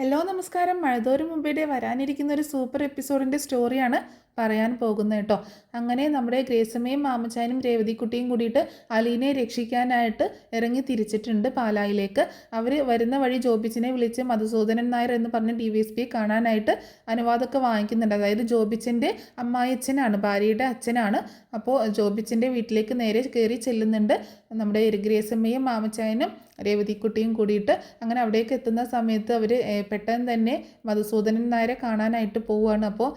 Hello നമസ്കാരം. മഴതോരും മുമ്പേടെ വരാനിരിക്കുന്ന ഒരു സൂപ്പർ എപ്പിസോഡിൻ്റെ സ്റ്റോറിയാണ് പറയാൻ പോകുന്നത് കേട്ടോ. അങ്ങനെ നമ്മുടെ ഗ്രേസമ്മയും മാമച്ചാനും രേവതിക്കുട്ടിയും കൂടിയിട്ട് അലീനെ രക്ഷിക്കാനായിട്ട് ഇറങ്ങി തിരിച്ചിട്ടുണ്ട് പാലായിലേക്ക്. അവർ വരുന്ന വഴി ജോബിച്ചിനെ വിളിച്ച് മധുസൂദനൻ നായർ എന്ന് പറഞ്ഞ് DVSP കാണാനായിട്ട് അനുവാദമൊക്കെ വാങ്ങിക്കുന്നുണ്ട്. അതായത് ജോബിച്ചിൻ്റെ അമ്മായിയച്ഛനാണ്, ഭാര്യയുടെ അച്ഛനാണ്. അപ്പോൾ ജോബിച്ചിൻ്റെ വീട്ടിലേക്ക് നേരെ കയറി ചെല്ലുന്നുണ്ട് നമ്മുടെ ഗ്രേസമ്മയും മാമച്ചായനും രേവതിക്കുട്ടിയും കൂടിയിട്ട്. അങ്ങനെ അവിടേക്ക് എത്തുന്ന സമയത്ത് അവർ പെട്ടെന്ന് തന്നെ മധുസൂദനൻ നായരെ കാണാനായിട്ട് പോവുകയാണ്. അപ്പോൾ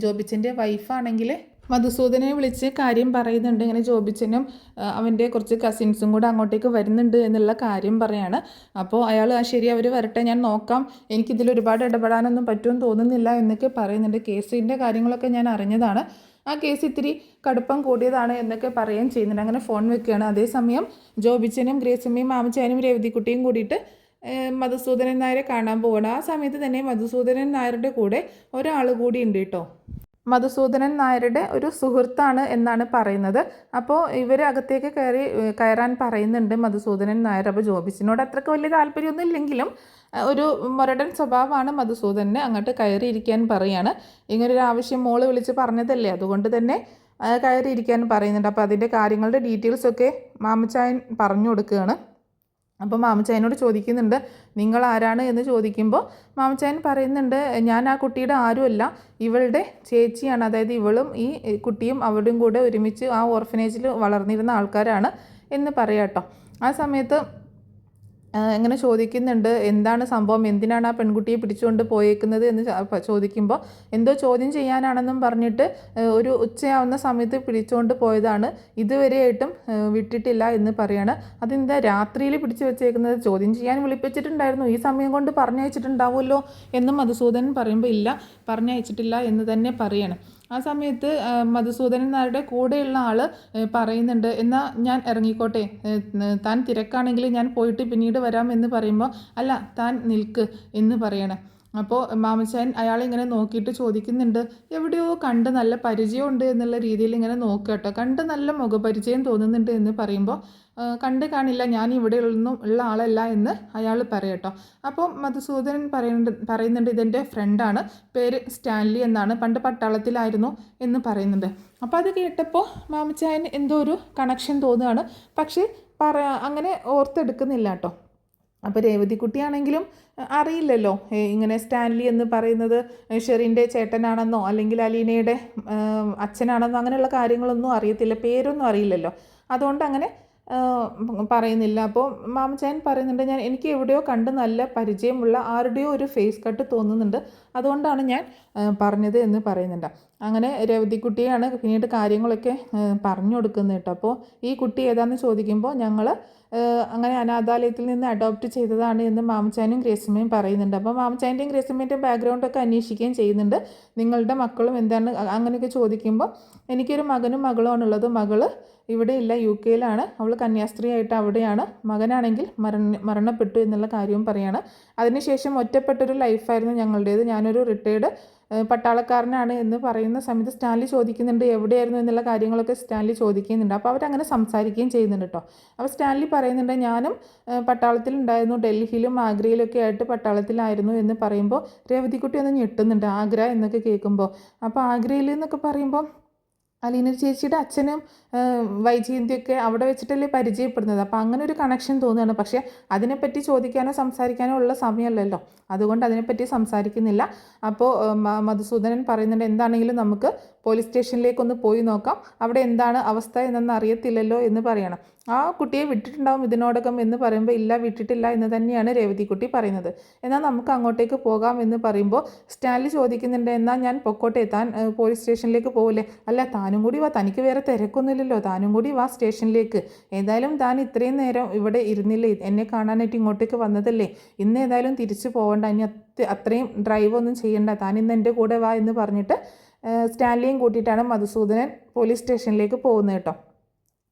ജോബിച്ചിൻ്റെ വൈഫാണെങ്കിൽ മധുസൂദനെ വിളിച്ച് കാര്യം പറയുന്നുണ്ട്. ഇങ്ങനെ ജോബിച്ചനും അവൻ്റെ കുറച്ച് കസിൻസും കൂടെ അങ്ങോട്ടേക്ക് വരുന്നുണ്ട് എന്നുള്ള കാര്യം പറയാണ്. അപ്പോൾ അയാൾ ശരി അവർ വരട്ടെ, ഞാൻ നോക്കാം, എനിക്കിതിൽ ഒരുപാട് ഇടപെടാനൊന്നും പറ്റുമെന്ന് തോന്നുന്നില്ല എന്നൊക്കെ പറയുന്നുണ്ട്. കേസിൻ്റെ കാര്യങ്ങളൊക്കെ ഞാൻ അറിഞ്ഞതാണ്, ആ കേസ് ഇത്തിരി കടുപ്പം കൂടിയതാണ് എന്നൊക്കെ പറയുകയും ചെയ്യുന്നുണ്ട്. അങ്ങനെ ഫോൺ വെക്കുകയാണ്. അതേസമയം ജോബിച്ചനും ഗ്രേസമ്മയും മാമച്ചാനും രേവതിക്കുട്ടിയും കൂടിയിട്ട് മധുസൂദനൻ നായരെ കാണാൻ പോവുകയാണ്. ആ സമയത്ത് തന്നെ മധുസൂദനൻ നായരുടെ കൂടെ ഒരാൾ കൂടി ഉണ്ട് കേട്ടോ. മധുസൂദനൻ നായരുടെ ഒരു സുഹൃത്താണ് എന്നാണ് പറയുന്നത്. അപ്പോൾ ഇവർ അകത്തേക്ക് കയറാൻ പറയുന്നുണ്ട് മധുസൂദനൻ നായർ. അപ്പോൾ ജോബിച്ചിനോട് അത്രയ്ക്ക് വലിയ താല്പര്യമൊന്നും ഇല്ലെങ്കിലും ഒരു മൊരടൻ സ്വഭാവമാണ് മധുസൂദനെ. അങ്ങോട്ട് കയറിയിരിക്കാൻ പറയാണ്. ഇങ്ങനൊരു ആവശ്യം മോള് വിളിച്ച് പറഞ്ഞതല്ലേ, അതുകൊണ്ട് തന്നെ കയറിയിരിക്കാൻ പറയുന്നുണ്ട്. അപ്പോൾ അതിൻ്റെ കാര്യങ്ങളുടെ ഡീറ്റെയിൽസൊക്കെ മാമച്ചായൻ പറഞ്ഞു കൊടുക്കുകയാണ്. അപ്പോൾ മാമച്ചായനോട് ചോദിക്കുന്നുണ്ട് നിങ്ങൾ ആരാണ് എന്ന് ചോദിക്കുമ്പോൾ മാമച്ചായൻ പറയുന്നുണ്ട് ഞാൻ ആ കുട്ടിയുടെ ആരുമല്ല, ഇവളുടെ ചേച്ചിയാണ്. അതായത് ഇവളും ഈ കുട്ടിയും അവരുടെയും കൂടെ ഒരുമിച്ച് ആ ഓർഫനേജിൽ വളർന്നിരുന്ന ആൾക്കാരാണ് എന്ന് പറയാം കേട്ടോ. ആ സമയത്ത് ഇങ്ങനെ ചോദിക്കുന്നുണ്ട് എന്താണ് സംഭവം, എന്തിനാണ് ആ പെൺകുട്ടിയെ പിടിച്ചുകൊണ്ട് പോയേക്കുന്നത് എന്ന് ചോദിക്കുമ്പോൾ എന്തോ ചോദ്യം ചെയ്യാനാണെന്നും പറഞ്ഞിട്ട് ഒരു ഉച്ചയാവുന്ന സമയത്ത് പിടിച്ചുകൊണ്ട് പോയതാണ്, ഇതുവരെയായിട്ടും വിട്ടിട്ടില്ല എന്ന് പറയാണ്. അതെന്താ രാത്രിയിൽ പിടിച്ചു വെച്ചേക്കുന്നത്, ചോദ്യം ചെയ്യാൻ വിളിപ്പിച്ചിട്ടുണ്ടായിരുന്നു, ഈ സമയം കൊണ്ട് പറഞ്ഞയച്ചിട്ടുണ്ടാവുമല്ലോ എന്നും മധുസൂദനൻ പറയുമ്പോൾ ഇല്ല, പറഞ്ഞയച്ചിട്ടില്ല എന്ന് തന്നെ പറയാണ്. ആ സമയത്ത് മധുസൂദനൻ നായരുടെ കൂടെയുള്ള ആൾ പറയുന്നുണ്ട് എന്നാൽ ഞാൻ ഇറങ്ങിക്കോട്ടെ, താൻ തിരക്കാണെങ്കിൽ ഞാൻ പോയിട്ട് പിന്നീട് വരാം എന്ന് പറയുമ്പോൾ അല്ല താൻ നിൽക്ക് എന്ന് പറയണം. അപ്പോൾ മാമച്ചായൻ അയാളിങ്ങനെ നോക്കിയിട്ട് ചോദിക്കുന്നുണ്ട് എവിടെയോ കണ്ട് നല്ല പരിചയമുണ്ട് എന്നുള്ള രീതിയിൽ ഇങ്ങനെ നോക്കുക കേട്ടോ. കണ്ട് നല്ല മുഖപരിചയം തോന്നുന്നുണ്ട് എന്ന് പറയുമ്പോൾ കണ്ട് കാണില്ല, ഞാൻ ഇവിടെ ഒന്നും ഉള്ള ആളല്ല എന്ന് അയാൾ പറയട്ടോ. അപ്പോൾ മധുസൂദനൻ പറയുന്നുണ്ട് ഇതെൻ്റെ ഫ്രണ്ടാണ്, പേര് സ്റ്റാൻലി എന്നാണ്, പണ്ട് പട്ടാളത്തിലായിരുന്നു എന്ന് പറയുന്നുണ്ട്. അപ്പോൾ അത് കേട്ടപ്പോൾ മാമച്ചായൻ എന്തോ ഒരു കണക്ഷൻ തോന്നുകയാണ്, പക്ഷേ അങ്ങനെ ഓർത്തെടുക്കുന്നില്ല കേട്ടോ. അപ്പോൾ രേവതിക്കുട്ടിയാണെങ്കിലും അറിയില്ലല്ലോ ഇങ്ങനെ സ്റ്റാൻലി എന്ന് പറയുന്നത് ഷെറിൻ്റെ ചേട്ടനാണെന്നോ അല്ലെങ്കിൽ അലീനയുടെ അച്ഛനാണെന്നോ അങ്ങനെയുള്ള കാര്യങ്ങളൊന്നും അറിയത്തില്ല, പേരൊന്നും അറിയില്ലല്ലോ, അതുകൊണ്ട് അങ്ങനെ പറയുന്നില്ല. അപ്പോൾ മാമച്ചായൻ പറയുന്നുണ്ട് എനിക്ക് എവിടെയോ കണ്ട് നല്ല പരിചയമുള്ള ആരുടെയോ ഒരു ഫേസ് കട്ട് തോന്നുന്നുണ്ട്, അതുകൊണ്ടാണ് ഞാൻ പറഞ്ഞത് എന്ന് പറയുന്നുണ്ട്. അങ്ങനെ രേവതിക്കുട്ടിയാണ് പിന്നീട് കാര്യങ്ങളൊക്കെ പറഞ്ഞു കൊടുക്കുന്നത് കേട്ടോ. അപ്പോൾ ഈ കുട്ടി ഏതാണെന്ന് ചോദിക്കുമ്പോൾ ഞങ്ങൾ അങ്ങനെ അനാഥാലയത്തിൽ നിന്ന് അഡോപ്റ്റ് ചെയ്തതാണ് എന്ന് മാമച്ചാനും ഗ്രേസമ്മയും പറയുന്നുണ്ട്. അപ്പോൾ മാമച്ചാൻ്റെയും ഗ്രേസമ്മേൻ്റെയും ബാക്ക്ഗ്രൗണ്ടൊക്കെ അന്വേഷിക്കുകയും ചെയ്യുന്നുണ്ട്. നിങ്ങളുടെ മക്കളും എന്താണ് അങ്ങനെയൊക്കെ ചോദിക്കുമ്പോൾ എനിക്കൊരു മകനും മകളുമാണുള്ളത്, മകൾ ഇവിടെ ഇല്ല, UK അവൾ കന്യാസ്ത്രീയായിട്ട് അവിടെയാണ്, മകനാണെങ്കിൽ മരണപ്പെട്ടു എന്നുള്ള കാര്യവും പറയാണ്. അതിനുശേഷം ഒറ്റപ്പെട്ടൊരു ലൈഫായിരുന്നു ഞങ്ങളുടേത്, ഞാനൊരു റിട്ടയർഡ് പട്ടാളക്കാരനാണ് എന്ന് പറയുന്ന സമയത്ത് സ്റ്റാൻലി ചോദിക്കുന്നുണ്ട് എവിടെയായിരുന്നു എന്നുള്ള കാര്യങ്ങളൊക്കെ സ്റ്റാൻലി ചോദിക്കുന്നുണ്ട്. അപ്പോൾ അവരങ്ങനെ സംസാരിക്കുകയും ചെയ്യുന്നുണ്ട് കേട്ടോ. അപ്പോൾ സ്റ്റാൻലി പറയുന്നുണ്ട് ഞാനും പട്ടാളത്തിലുണ്ടായിരുന്നു, ഡൽഹിയിലും ആഗ്രയിലൊക്കെ ആയിട്ട് പട്ടാളത്തിലായിരുന്നു എന്ന് പറയുമ്പോൾ രേവതിക്കുട്ടി ഒന്ന് ഞെട്ടുന്നുണ്ട്, ആഗ്ര എന്നൊക്കെ കേൾക്കുമ്പോൾ. അപ്പോൾ ആഗ്രയിൽ എന്നൊക്കെ പറയുമ്പോൾ അലീന ചേച്ചിയുടെ അച്ഛനും വൈജയന്തിയൊക്കെ അവിടെ വെച്ചിട്ടല്ലേ പരിചയപ്പെടുന്നത്, അപ്പോൾ അങ്ങനെ ഒരു കണക്ഷൻ തോന്നുകയാണ്. പക്ഷേ അതിനെപ്പറ്റി ചോദിക്കാനോ സംസാരിക്കാനോ ഉള്ള സമയമല്ലല്ലോ, അതുകൊണ്ട് അതിനെപ്പറ്റി സംസാരിക്കുന്നില്ല. അപ്പോൾ മധുസൂദനൻ പറയുന്നുണ്ട് എന്താണെങ്കിലും നമുക്ക് പോലീസ് സ്റ്റേഷനിലേക്കൊന്ന് പോയി നോക്കാം, അവിടെ എന്താണ് അവസ്ഥ എന്നൊന്നും അറിയത്തില്ലല്ലോ എന്ന് പറയണം. ആ കുട്ടിയെ വിട്ടിട്ടുണ്ടാവും ഇതിനോടകം എന്ന് പറയുമ്പോൾ ഇല്ല വിട്ടിട്ടില്ല എന്ന് തന്നെയാണ് രേവതിക്കുട്ടി പറയുന്നത്. എന്നാൽ നമുക്ക് അങ്ങോട്ടേക്ക് പോകാം എന്ന് പറയുമ്പോൾ സ്റ്റാൻലി ചോദിക്കുന്നുണ്ട് എന്നാൽ ഞാൻ പൊക്കോട്ടെ, താൻ പോലീസ് സ്റ്റേഷനിലേക്ക് പോകില്ലേ, അല്ല താനും കൂടി വാ, തനിക്ക് വേറെ തിരക്കൊന്നുമില്ലല്ലോ, താനും കൂടി വാ സ്റ്റേഷനിലേക്ക്, ഏതായാലും താൻ ഇത്രയും നേരം ഇവിടെ ഇരുന്നില്ലേ, എന്നെ കാണാനായിട്ട് ഇങ്ങോട്ടേക്ക് വന്നതല്ലേ, ഇന്ന് ഏതായാലും തിരിച്ചു പോകണ്ട, ഇനി അത്രയും ഡ്രൈവ് ഒന്നും ചെയ്യണ്ട, താൻ ഇന്ന് എൻ്റെ കൂടെ വാ എന്ന് പറഞ്ഞിട്ട് സ്റ്റാൻലിയും കൂട്ടിയിട്ടാണ് മധുസൂദനൻ പോലീസ് സ്റ്റേഷനിലേക്ക് പോകുന്നത് കേട്ടോ.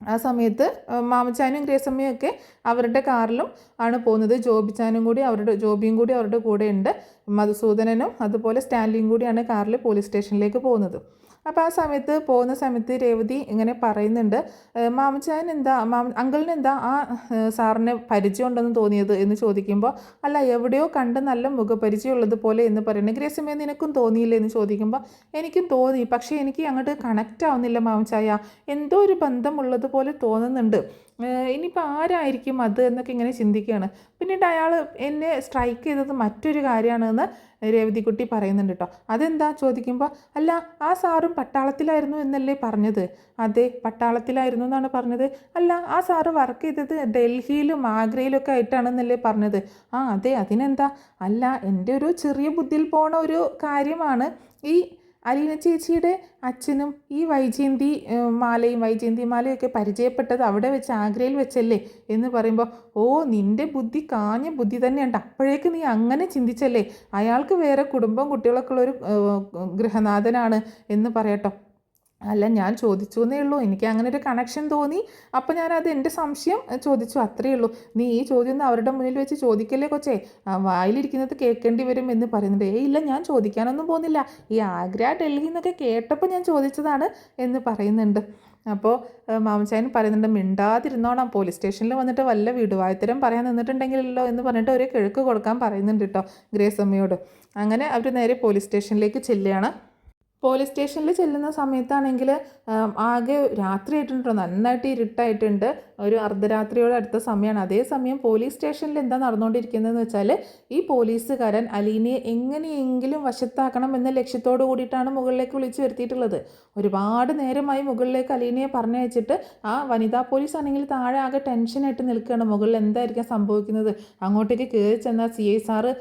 ആ സമയത്ത് മാമച്ചാനും ഗ്രേസമ്മയും ഒക്കെ അവരുടെ കാറിലും ആണ് പോകുന്നത്, ജോബിയും കൂടി അവരുടെ കൂടെ ഉണ്ട്, മധുസൂദനനും അതുപോലെ സ്റ്റാൻലിയും കൂടിയാണ് കാറിൽ പോലീസ് സ്റ്റേഷനിലേക്ക് പോകുന്നത്. അപ്പോൾ ആ സമയത്ത് പോകുന്ന സമയത്ത് രേവതി ഇങ്ങനെ പറയുന്നുണ്ട്, മാമച്ചാൻ എന്താ അങ്കിളിന് എന്താ ആ സാറിനെ പരിചയമുണ്ടെന്ന് തോന്നിയത് എന്ന് ചോദിക്കുമ്പോൾ, അല്ല എവിടെയോ കണ്ട് നല്ല മുഖപരിചയമുള്ളത് പോലെ എന്ന് പറയുന്നത്. ഗ്രേസമ്മേ നിനക്കും തോന്നിയില്ലേ എന്ന് ചോദിക്കുമ്പോൾ, എനിക്കും തോന്നി, പക്ഷേ എനിക്ക് അങ്ങോട്ട് കണക്റ്റ് ആവുന്നില്ല മാമച്ചായ, എന്തോ ഒരു ബന്ധമുള്ളത് പോലെ തോന്നുന്നുണ്ട്, ഇനിയിപ്പോൾ ആരായിരിക്കും അത് എന്നൊക്കെ ഇങ്ങനെ ചിന്തിക്കുകയാണ്. പിന്നീട് അയാൾ എന്നെ സ്ട്രൈക്ക് ചെയ്തത് മറ്റൊരു കാര്യമാണെന്ന് രേവതിക്കുട്ടി പറയുന്നുണ്ട് കേട്ടോ. അതെന്താ ചോദിക്കുമ്പോൾ, അല്ല ആ സാറും പട്ടാളത്തിലായിരുന്നു എന്നല്ലേ പറഞ്ഞത്? അതെ, പട്ടാളത്തിലായിരുന്നു എന്നാണ് പറഞ്ഞത്. അല്ല ആ സാറ് വർക്ക് ചെയ്തത് ഡൽഹിയിലും ആഗ്രയിലും ഒക്കെ ആയിട്ടാണെന്നല്ലേ പറഞ്ഞത്? ആ അതെ, അതിനെന്താ? അല്ല എൻ്റെ ഒരു ചെറിയ ബുദ്ധിയിൽ പോണ ഒരു കാര്യമാണ്, ഈ അലീന ചേച്ചിയുടെ അച്ഛനും ഈ വൈജയന്തി മാലയൊക്കെ പരിചയപ്പെട്ടത് അവിടെ വെച്ച് ആഗ്രയിൽ വെച്ചല്ലേ എന്ന് പറയുമ്പോൾ, ഓ നിൻ്റെ ബുദ്ധി കാഞ്ഞ ബുദ്ധി തന്നെയുണ്ട്, അപ്പോഴേക്ക് നീ അങ്ങനെ ചിന്തിച്ചല്ലേ, അയാൾക്ക് വേറെ കുടുംബം കുട്ടികളൊക്കെ ഉള്ളൊരു ഗൃഹനാഥനാണ് എന്ന് പറയട്ടോ. അല്ല ഞാൻ ചോദിച്ചു എന്നേ ഉള്ളൂ, എനിക്ക് അങ്ങനെ ഒരു കണക്ഷൻ തോന്നി, അപ്പോൾ ഞാനത് എൻ്റെ സംശയം ചോദിച്ചു, അത്രയേ ഉള്ളൂ. നീ ഈ ചോദ്യം ഒന്നും അവരുടെ മുന്നിൽ വെച്ച് ചോദിക്കല്ലേ കൊച്ചേ, വായിലിരിക്കുന്നത് കേൾക്കേണ്ടി വരും എന്ന് പറയുന്നുണ്ട്. ഇല്ല ഞാൻ ചോദിക്കാനൊന്നും പോകുന്നില്ല, ഈ ആഗ്ര ഡൽഹി എന്നൊക്കെ കേട്ടപ്പോൾ ഞാൻ ചോദിച്ചതാണ് എന്ന് പറയുന്നുണ്ട്. അപ്പോൾ മാമച്ചായൻ പറയുന്നുണ്ട്, മിണ്ടാതിരുന്നോണം, പോലീസ് സ്റ്റേഷനിൽ വന്നിട്ട് വല്ല വിടുവായത്തരം പറയാൻ നിന്നിട്ടുണ്ടെങ്കിലല്ലോ എന്ന് പറഞ്ഞിട്ട് ഒരു കിഴക്ക് കൊടുക്കാൻ പറയുന്നുണ്ട് കേട്ടോ ഗ്രേസമ്മയോട്. അങ്ങനെ അവർ നേരെ പോലീസ് സ്റ്റേഷനിലേക്ക് ചെല്ലുകയാണ്. പോലീസ് സ്റ്റേഷനിൽ ചെല്ലുന്ന സമയത്താണെങ്കിൽ ആകെ രാത്രിയായിട്ടുണ്ടോ, നന്നായിട്ട് ഇരുട്ടായിട്ടുണ്ട്, ഒരു അർദ്ധരാത്രിയോട് അടുത്ത സമയമാണ്. അതേസമയം പോലീസ് സ്റ്റേഷനിൽ എന്താ നടന്നുകൊണ്ടിരിക്കുന്നതെന്ന് വെച്ചാൽ, ഈ പോലീസുകാരൻ അലീനയെ എങ്ങനെയെങ്കിലും വശത്താക്കണം എന്ന ലക്ഷ്യത്തോടു കൂടിയിട്ടാണ് മുകളിലേക്ക് വിളിച്ചു വരുത്തിയിട്ടുള്ളത്. ഒരുപാട് നേരമായി മുകളിലേക്ക് അലീനയെ പറഞ്ഞയച്ചിട്ട് ആ വനിതാ പോലീസ് ആണെങ്കിൽ താഴെ ആകെ ടെൻഷനായിട്ട് നിൽക്കുകയാണ്, മുകളിൽ എന്തായിരിക്കും സംഭവിക്കുന്നത്, അങ്ങോട്ടേക്ക് കയറി ചെന്നാൽ CI സാറ്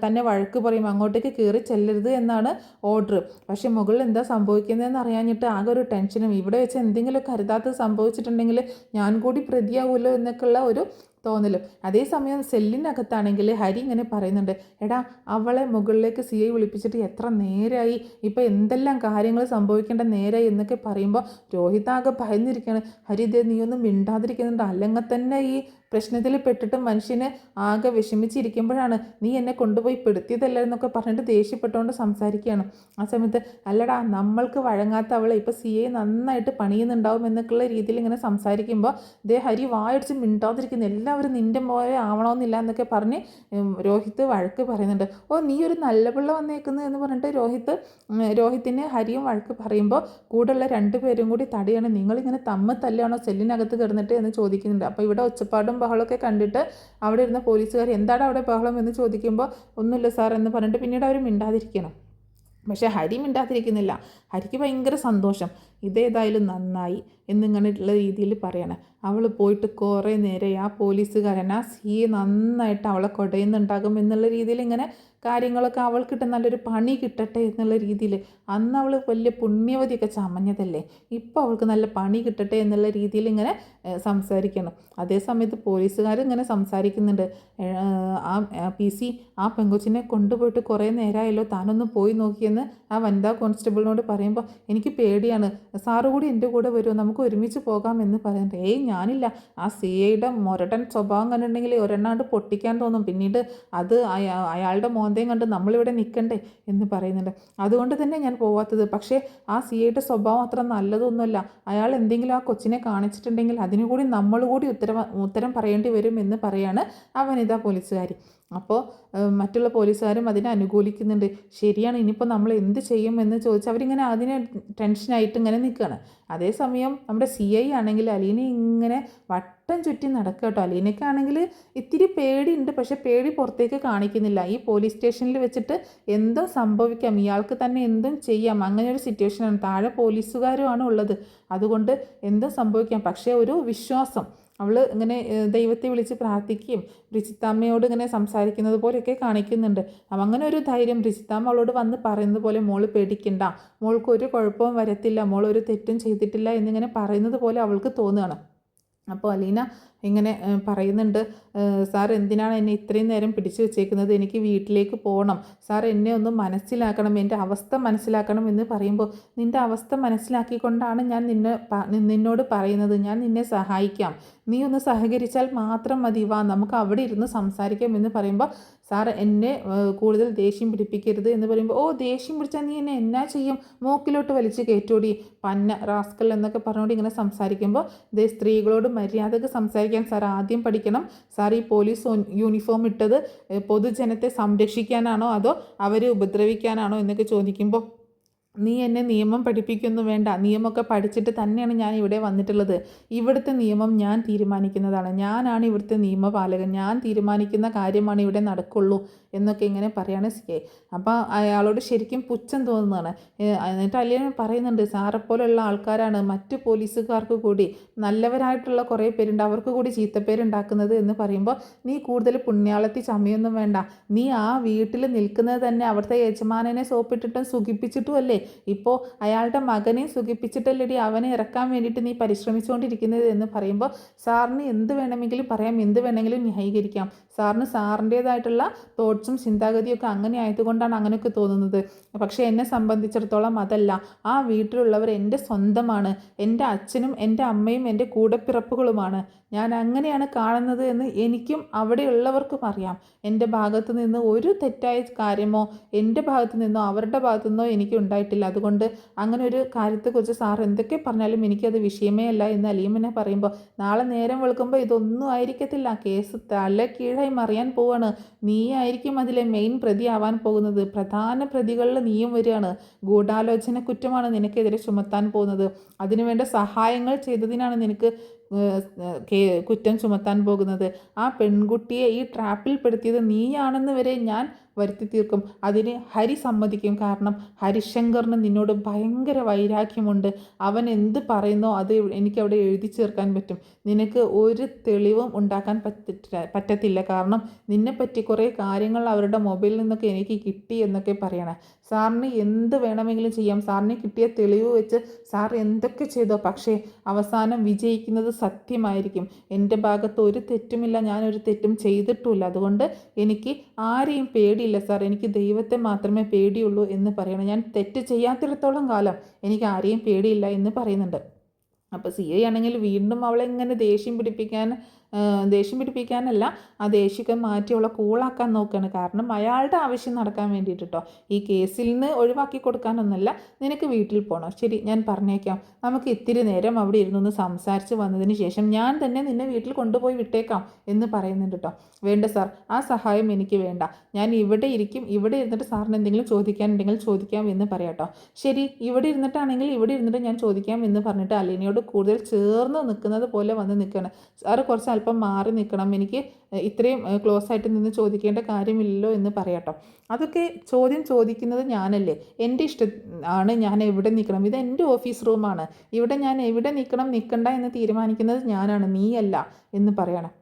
തന്നെ വഴക്ക് പറയും, അങ്ങോട്ടേക്ക് കയറി ചെല്ലരുത് എന്നാണ് ഓർഡർ. പക്ഷേ മുകളിൽ എന്താ സംഭവിക്കുന്നതെന്ന് അറിയാഞ്ഞിട്ട് ആകെ ഒരു ടെൻഷനും, ഇവിടെ വെച്ച് എന്തെങ്കിലുമൊക്കെ അരുതാത്തത് സംഭവിച്ചിട്ടുണ്ടെങ്കിൽ ഞാൻ കൂടി പ്രതിയാവുമല്ലോ എന്നൊക്കെയുള്ള ഒരു തോന്നലും. അതേസമയം സെല്ലിനകത്താണെങ്കിൽ ഹരി ഇങ്ങനെ പറയുന്നുണ്ട്, എടാ അവളെ മുകളിലേക്ക് CI വിളിപ്പിച്ചിട്ട് എത്ര നേരമായി, ഇപ്പോൾ എന്തെല്ലാം കാര്യങ്ങൾ സംഭവിക്കേണ്ട നേരമായി എന്നൊക്കെ പറയുമ്പോൾ രോഹിത് ആകെ ഭയന്നിരിക്കുകയാണ്. ഹരി ഇതേ നീ ഒന്നും മിണ്ടാതിരിക്കുന്നുണ്ട്, അല്ലെങ്കിൽ തന്നെ ഈ പ്രശ്നത്തിൽ പെട്ടിട്ട് മനുഷ്യനെ ആകെ വിഷമിച്ചിരിക്കുമ്പോഴാണ് നീ എന്നെ കൊണ്ടുപോയി പെടുത്തിയതല്ല എന്നൊക്കെ പറഞ്ഞിട്ട് ദേഷ്യപ്പെട്ടുകൊണ്ട് സംസാരിക്കുകയാണ്. ആ സമയത്ത് അല്ലടാ നമ്മൾക്ക് വഴങ്ങാത്ത അവളെ ഇപ്പോൾ CI നന്നായിട്ട് പണിയുന്നുണ്ടാവും എന്നൊക്കെയുള്ള രീതിയിൽ ഇങ്ങനെ സംസാരിക്കുമ്പോൾ ഹരി വായടിച്ച് മിണ്ടാതിരിക്കുന്നു, എല്ലാവരും നിൻ്റെ പോലെ ആവണമെന്നില്ല എന്നൊക്കെ പറഞ്ഞ് രോഹിത്ത് വഴക്ക് പറയുന്നുണ്ട്. ഓ നീ ഒരു നല്ല പിള്ള വന്നേക്കുന്നു എന്ന് പറഞ്ഞിട്ട് രോഹിത്തിനെ ഹരിയും വഴക്ക് പറയുമ്പോൾ കൂടെയുള്ള രണ്ടുപേരും കൂടി തടിയാണ്, നിങ്ങളിങ്ങനെ തല്ലാണോ സെല്ലിനകത്ത് കിടന്നിട്ട് എന്ന് ചോദിക്കുന്നുണ്ട്. അപ്പോൾ ഇവിടെ ഒച്ചപ്പാടും ബഹളമൊക്കെ കണ്ടിട്ട് അവിടെ ഇരുന്ന പോലീസുകാർ എന്താണ് അവിടെ ബഹളം എന്ന് ചോദിക്കുമ്പോൾ ഒന്നുമില്ല സാർ എന്ന് പറഞ്ഞിട്ട് പിന്നീട് അവർ മിണ്ടാതിരിക്കണം. പക്ഷേ ഹരി മിണ്ടാതിരിക്കുന്നില്ല, ഹരിക്ക് ഭയങ്കര സന്തോഷം, ഇതേതായാലും നന്നായി എന്നിങ്ങനെയുള്ള രീതിയിൽ പറയണം. അവൾ പോയിട്ട് കുറേ നേരം ആ പോലീസുകാരൻ ആ CI നന്നായിട്ട് അവളെ കൊടയുന്നുണ്ടാകും എന്നുള്ള രീതിയിൽ ഇങ്ങനെ കാര്യങ്ങളൊക്കെ അവൾക്കിട്ട് നല്ലൊരു പണി കിട്ടട്ടെ എന്നുള്ള രീതിയിൽ, അന്ന് അവൾ വലിയ പുണ്യവതിയൊക്കെ ചമഞ്ഞതല്ലേ, ഇപ്പോൾ അവൾക്ക് നല്ല പണി കിട്ടട്ടെ എന്നുള്ള രീതിയിൽ ഇങ്ങനെ സംസാരിക്കണം. അതേസമയത്ത് പോലീസുകാർ ഇങ്ങനെ സംസാരിക്കുന്നുണ്ട്, PC ആ പെങ്കൊച്ചിനെ കൊണ്ടുപോയിട്ട് കുറേ നേരമായല്ലോ, താനൊന്ന് പോയി നോക്കിയെന്ന് ആ വനിതാ കോൺസ്റ്റബിളിനോട് പറയുമ്പോൾ എനിക്ക് പേടിയാണ്, സാറ് കൂടി എൻ്റെ കൂടെ വരുമോ, നമുക്ക് ഒരുമിച്ച് പോകാം എന്ന് പറയുന്നുണ്ട്. ഞാനില്ല, ആ CIയുടെ മൊരട്ടൻ സ്വഭാവം കണ്ടിട്ടുണ്ടെങ്കിൽ ഒരെണ്ണാണ്ട് പൊട്ടിക്കാൻ തോന്നും, പിന്നീട് അത് അയാളുടെ മോന്തയും കണ്ട് നമ്മളിവിടെ നിൽക്കണ്ടേ എന്ന് പറയുന്നുണ്ട്. അതുകൊണ്ട് തന്നെ ഞാൻ പോവാത്തത്. പക്ഷേ ആ CIയുടെ സ്വഭാവം അത്ര നല്ലതൊന്നുമല്ല, അയാൾ എന്തെങ്കിലും ആ കൊച്ചിനെ കാണിച്ചിട്ടുണ്ടെങ്കിൽ അതിനു കൂടി നമ്മൾ കൂടി ഉത്തരം പറയേണ്ടി വരും എന്ന് പറയാണ് ആ വനിതാ പോലീസുകാരി. അപ്പോൾ മറ്റുള്ള പോലീസുകാരും അതിനെ അനുകൂലിക്കുന്നുണ്ട്. ശരിയാണ്, ഇനിയിപ്പോൾ നമ്മൾ എന്ത് ചെയ്യും എന്ന് ചോദിച്ചാൽ അവരിങ്ങനെ അതിനെ ടെൻഷനായിട്ട് ഇങ്ങനെ നിൽക്കുകയാണ്. അതേസമയം നമ്മുടെ CI ആണെങ്കിൽ അലീന ഇങ്ങനെ വട്ടം ചുറ്റി നടക്കുക കേട്ടോ. അലീനയ്ക്കാണെങ്കിൽ ഇത്തിരി പേടിയുണ്ട്, പക്ഷെ പേടി പുറത്തേക്ക് കാണിക്കുന്നില്ല. ഈ പോലീസ് സ്റ്റേഷനിൽ വെച്ചിട്ട് എന്തും സംഭവിക്കാം, ഇയാൾക്ക് തന്നെ എന്തും ചെയ്യാം, അങ്ങനെ ഒരു സിറ്റുവേഷനാണ്. താഴെ പോലീസുകാരുമാണ് ഉള്ളത്, അതുകൊണ്ട് എന്തും സംഭവിക്കാം. പക്ഷേ ഒരു വിശ്വാസം, അവൾ ഇങ്ങനെ ദൈവത്തെ വിളിച്ച് പ്രാർത്ഥിക്കുകയും രുചിത്താമ്മയോട് ഇങ്ങനെ സംസാരിക്കുന്നത് പോലെയൊക്കെ കാണിക്കുന്നുണ്ട്. അങ്ങനെ ഒരു ധൈര്യം രുചിത്താമ്മ അവളോട് വന്ന് പറയുന്നത് പോലെ, മോള് പേടിക്കണ്ട, മോൾക്ക് ഒരു കുഴപ്പവും വരത്തില്ല, മോൾ ഒരു തെറ്റും ചെയ്തിട്ടില്ല എന്നിങ്ങനെ പറയുന്നത് പോലെ അവൾക്ക് തോന്നുകയാണ്. അപ്പോൾ അലീന ഇങ്ങനെ പറയുന്നുണ്ട്, സാർ എന്തിനാണ് എന്നെ ഇത്രയും നേരം പിടിച്ചു വെച്ചേക്കുന്നത്, എനിക്ക് വീട്ടിലേക്ക് പോകണം, സാർ എന്നെ ഒന്ന് മനസ്സിലാക്കണം, എൻ്റെ അവസ്ഥ മനസ്സിലാക്കണം എന്ന് പറയുമ്പോൾ, നിൻ്റെ അവസ്ഥ മനസ്സിലാക്കിക്കൊണ്ടാണ് ഞാൻ നിന്നോട് പറയുന്നത്, ഞാൻ നിന്നെ സഹായിക്കാം, നീ ഒന്ന് സഹകരിച്ചാൽ മാത്രം മതി, വാ നമുക്ക് അവിടെ ഇരുന്ന് സംസാരിക്കാം എന്ന് പറയുമ്പോൾ സാർ എന്നെ കൂടുതൽ ദേഷ്യം പിടിപ്പിക്കരുത് എന്ന് പറയുമ്പോൾ, ഓ ദേഷ്യം പിടിച്ചാൽ നീ എന്നെ എന്നാ ചെയ്യും, മൂക്കിലോട്ട് വലിച്ച് കയറ്റോടി പന്ന റാസ്കൽ എന്നൊക്കെ പറഞ്ഞുകൊണ്ട് ഇങ്ങനെ സംസാരിക്കുമ്പോൾ, ഇതേ സ്ത്രീകളോട് മര്യാദക്ക് സംസാരിക്കാൻ സാർ ആദ്യം പഠിക്കണം. സാർ ഈ പോലീസ് യൂണിഫോം ഇട്ടത് പൊതുജനത്തെ സംരക്ഷിക്കാനാണോ അതോ അവരെ ഉപദ്രവിക്കാനാണോ എന്നൊക്കെ ചോദിക്കുമ്പോൾ, നീ എന്നെ നിയമം പഠിപ്പിക്കൊന്നും വേണ്ട, നിയമമൊക്കെ പഠിച്ചിട്ട് തന്നെയാണ് ഞാൻ ഇവിടെ വന്നിട്ടുള്ളത്. ഇവിടുത്തെ നിയമം ഞാൻ തീരുമാനിക്കുന്നതാണ്, ഞാനാണ് ഇവിടുത്തെ നിയമപാലകൻ, ഞാൻ തീരുമാനിക്കുന്ന കാര്യമാണ് ഇവിടെ നടക്കുള്ളൂ എന്നൊക്കെ ഇങ്ങനെ പറയാണ് സി ഐ. അപ്പോൾ അയാളോട് ശരിക്കും പുച്ഛം തോന്നുന്നതാണ്. എന്നിട്ട് അലിയൻ പറയുന്നുണ്ട്, സാറെപ്പോലുള്ള ആൾക്കാരാണ് മറ്റു പോലീസുകാർക്ക് കൂടി, നല്ലവരായിട്ടുള്ള കുറേ പേരുണ്ട്, അവർക്ക് കൂടി ചീത്തപ്പേരുണ്ടാക്കുന്നത് എന്ന് പറയുമ്പോൾ, നീ കൂടുതൽ പുണ്യാളത്തി ചമയൊന്നും വേണ്ട, നീ ആ വീട്ടിൽ നിൽക്കുന്നത് തന്നെ അവിടുത്തെ യജമാനനെ സോപ്പിട്ടിട്ടും സുഖിപ്പിച്ചിട്ടും അല്ലേ, ഇപ്പോൾ അയാളുടെ മകനെ സുഖിപ്പിച്ചിട്ടല്ലേടി അവനെ ഇറക്കാൻ വേണ്ടിയിട്ട് നീ പരിശ്രമിച്ചുകൊണ്ടിരിക്കുന്നത് എന്ന് പറയുമ്പോൾ, സാറിന് എന്ത് വേണമെങ്കിലും പറയാം, എന്ത് വേണമെങ്കിലും ന്യായീകരിക്കാം, സാറിന് സാറിൻ്റേതായിട്ടുള്ള തോട്ട്സും ചിന്താഗതിയൊക്കെ അങ്ങനെ ആയതുകൊണ്ടാണ് അങ്ങനെയൊക്കെ തോന്നുന്നത്. പക്ഷേ എന്നെ സംബന്ധിച്ചിടത്തോളം അതല്ല, ആ വീട്ടിലുള്ളവർ എൻ്റെ സ്വന്തമാണ്, എൻ്റെ അച്ഛനും എൻ്റെ അമ്മയും എൻ്റെ കൂടപ്പിറപ്പുകളുമാണ്, ഞാൻ അങ്ങനെയാണ് കാണുന്നത് എന്ന് എനിക്കും അവിടെയുള്ളവർക്കും അറിയാം. എൻ്റെ ഭാഗത്തു നിന്ന് ഒരു തെറ്റായ കാര്യമോ എൻ്റെ ഭാഗത്തു നിന്നോ അവരുടെ ഭാഗത്തു നിന്നോ എനിക്ക് ഉണ്ടായിട്ടില്ല. അതുകൊണ്ട് അങ്ങനെ ഒരു കാര്യത്തെക്കുറിച്ച് സാർ എന്തൊക്കെ പറഞ്ഞാലും എനിക്കത് വിഷയമേ അല്ല എന്ന് അലീമിനെ പറയുമ്പോൾ, നാളെ നേരം വെളുക്കുമ്പോൾ ഇതൊന്നും ആയിരിക്കത്തില്ല, കേസ് തല കീഴായി മറിയാൻ പോവാണ്, നീ ആയിരിക്കും അതിലെ മെയിൻ പ്രതി ആവാൻ പോകുന്നത്, പ്രധാന പ്രതികളിൽ നീയും വരികയാണ്, ഗൂഢാലോചന കുറ്റമാണ് നിനക്കെതിരെ ചുമത്താൻ പോകുന്നത്, അതിനുവേണ്ട സഹായങ്ങൾ ചെയ്തതിനാണ് നിനക്ക് കുറ്റം ചുമത്താൻ പോകുന്നത്, ആ പെൺകുട്ടിയെ ഈ ട്രാപ്പിൽ പെടുത്തിയത് നീയാണെന്ന് വരെ ഞാൻ വരുത്തി തീർക്കും, അതിന് ഹരി സമ്മതിക്കും, കാരണം ഹരിശങ്കറിന് നിന്നോട് ഭയങ്കര വൈരാഗ്യമുണ്ട്, അവൻ എന്ത് പറയുന്നോ അത് എനിക്കവിടെ എഴുതി ചേർക്കാൻ പറ്റും, നിനക്ക് ഒരു തെളിവും ഉണ്ടാക്കാൻ പറ്റത്തില്ല, കാരണം നിന്നെപ്പറ്റി കുറേ കാര്യങ്ങൾ അവരുടെ മൊബൈലിൽ നിന്നൊക്കെ എനിക്ക് കിട്ടി എന്നൊക്കെ പറയണേ. സാറിന് എന്ത് വേണമെങ്കിലും ചെയ്യാം, സാറിന് കിട്ടിയ തെളിവ് വെച്ച് സാർ എന്തൊക്കെ ചെയ്തോ, പക്ഷേ അവസാനം വിജയിക്കുന്നത് സത്യമായിരിക്കും, എൻ്റെ ഭാഗത്ത് ഒരു തെറ്റുമില്ല, ഞാനൊരു തെറ്റും ചെയ്തിട്ടുമില്ല, അതുകൊണ്ട് എനിക്ക് ആരെയും പേടിയില്ല സാർ, എനിക്ക് ദൈവത്തെ മാത്രമേ പേടിയുള്ളൂ എന്ന് പറയണം, ഞാൻ തെറ്റ് ചെയ്യാത്തിടത്തോളം കാലം എനിക്ക് ആരെയും പേടിയില്ല എന്ന് പറയുന്നുണ്ട്. അപ്പോൾ സി ഐ ആണെങ്കിൽ വീണ്ടും അവളെ ഇങ്ങനെ ദേഷ്യം പിടിപ്പിക്കാനല്ല, ആ ദേഷ്യമൊക്കെ മാറ്റി അവളെ കൂളാക്കാൻ നോക്കുകയാണ്, കാരണം അയാളുടെ ആവശ്യം നടക്കാൻ വേണ്ടിയിട്ട് കേട്ടോ, ഈ കേസിൽ നിന്ന് ഒഴിവാക്കി കൊടുക്കാനൊന്നുമല്ല, നിനക്ക് വീട്ടിൽ പോകണം, ശരി ഞാൻ പറഞ്ഞേക്കാം, നമുക്ക് ഇത്തിരി നേരം അവിടെ ഇരുന്നൊന്ന് സംസാരിച്ച് വന്നതിന് ശേഷം ഞാൻ തന്നെ നിന്നെ വീട്ടിൽ കൊണ്ടുപോയി വിട്ടേക്കാം എന്ന് പറയുന്നുണ്ട് കേട്ടോ. വേണ്ട സാർ, ആ സഹായം എനിക്ക് വേണ്ട, ഞാൻ ഇവിടെ ഇരിക്കും, ഇവിടെ ഇരുന്നിട്ട് സാറിന് എന്തെങ്കിലും ചോദിക്കാനുണ്ടെങ്കിൽ ചോദിക്കാം എന്ന് പറയാം കേട്ടോ. ശരി, ഇവിടെ ഇരുന്നിട്ടാണെങ്കിൽ ഇവിടെ ഇരുന്നിട്ട് ഞാൻ ചോദിക്കാം എന്ന് പറഞ്ഞിട്ട് അലീനയോട് കൂടുതൽ ചേർന്ന് നിൽക്കുന്നത് പോലെ വന്ന് നിൽക്കുകയാണ്. സാറ് കുറച്ച് അല്പം മാറി നിൽക്കണം, എനിക്ക് ഇത്രയും ക്ലോസ് ആയിട്ട് നിന്ന് ചോദിക്കേണ്ട കാര്യമില്ലല്ലോ എന്ന് പറയാട്ടോ. അതൊക്കെ ചോദ്യം ചോദിക്കുന്നത് ഞാനല്ലേ, എൻ്റെ ഇഷ്ടം ആണ് ഞാൻ എവിടെ നിൽക്കണം, ഇത് എൻ്റെ ഓഫീസ് റൂമാണ്, ഇവിടെ ഞാൻ എവിടെ നിൽക്കണ്ട എന്ന് തീരുമാനിക്കുന്നത് ഞാനാണ്, നീയല്ല എന്ന് പറയണം.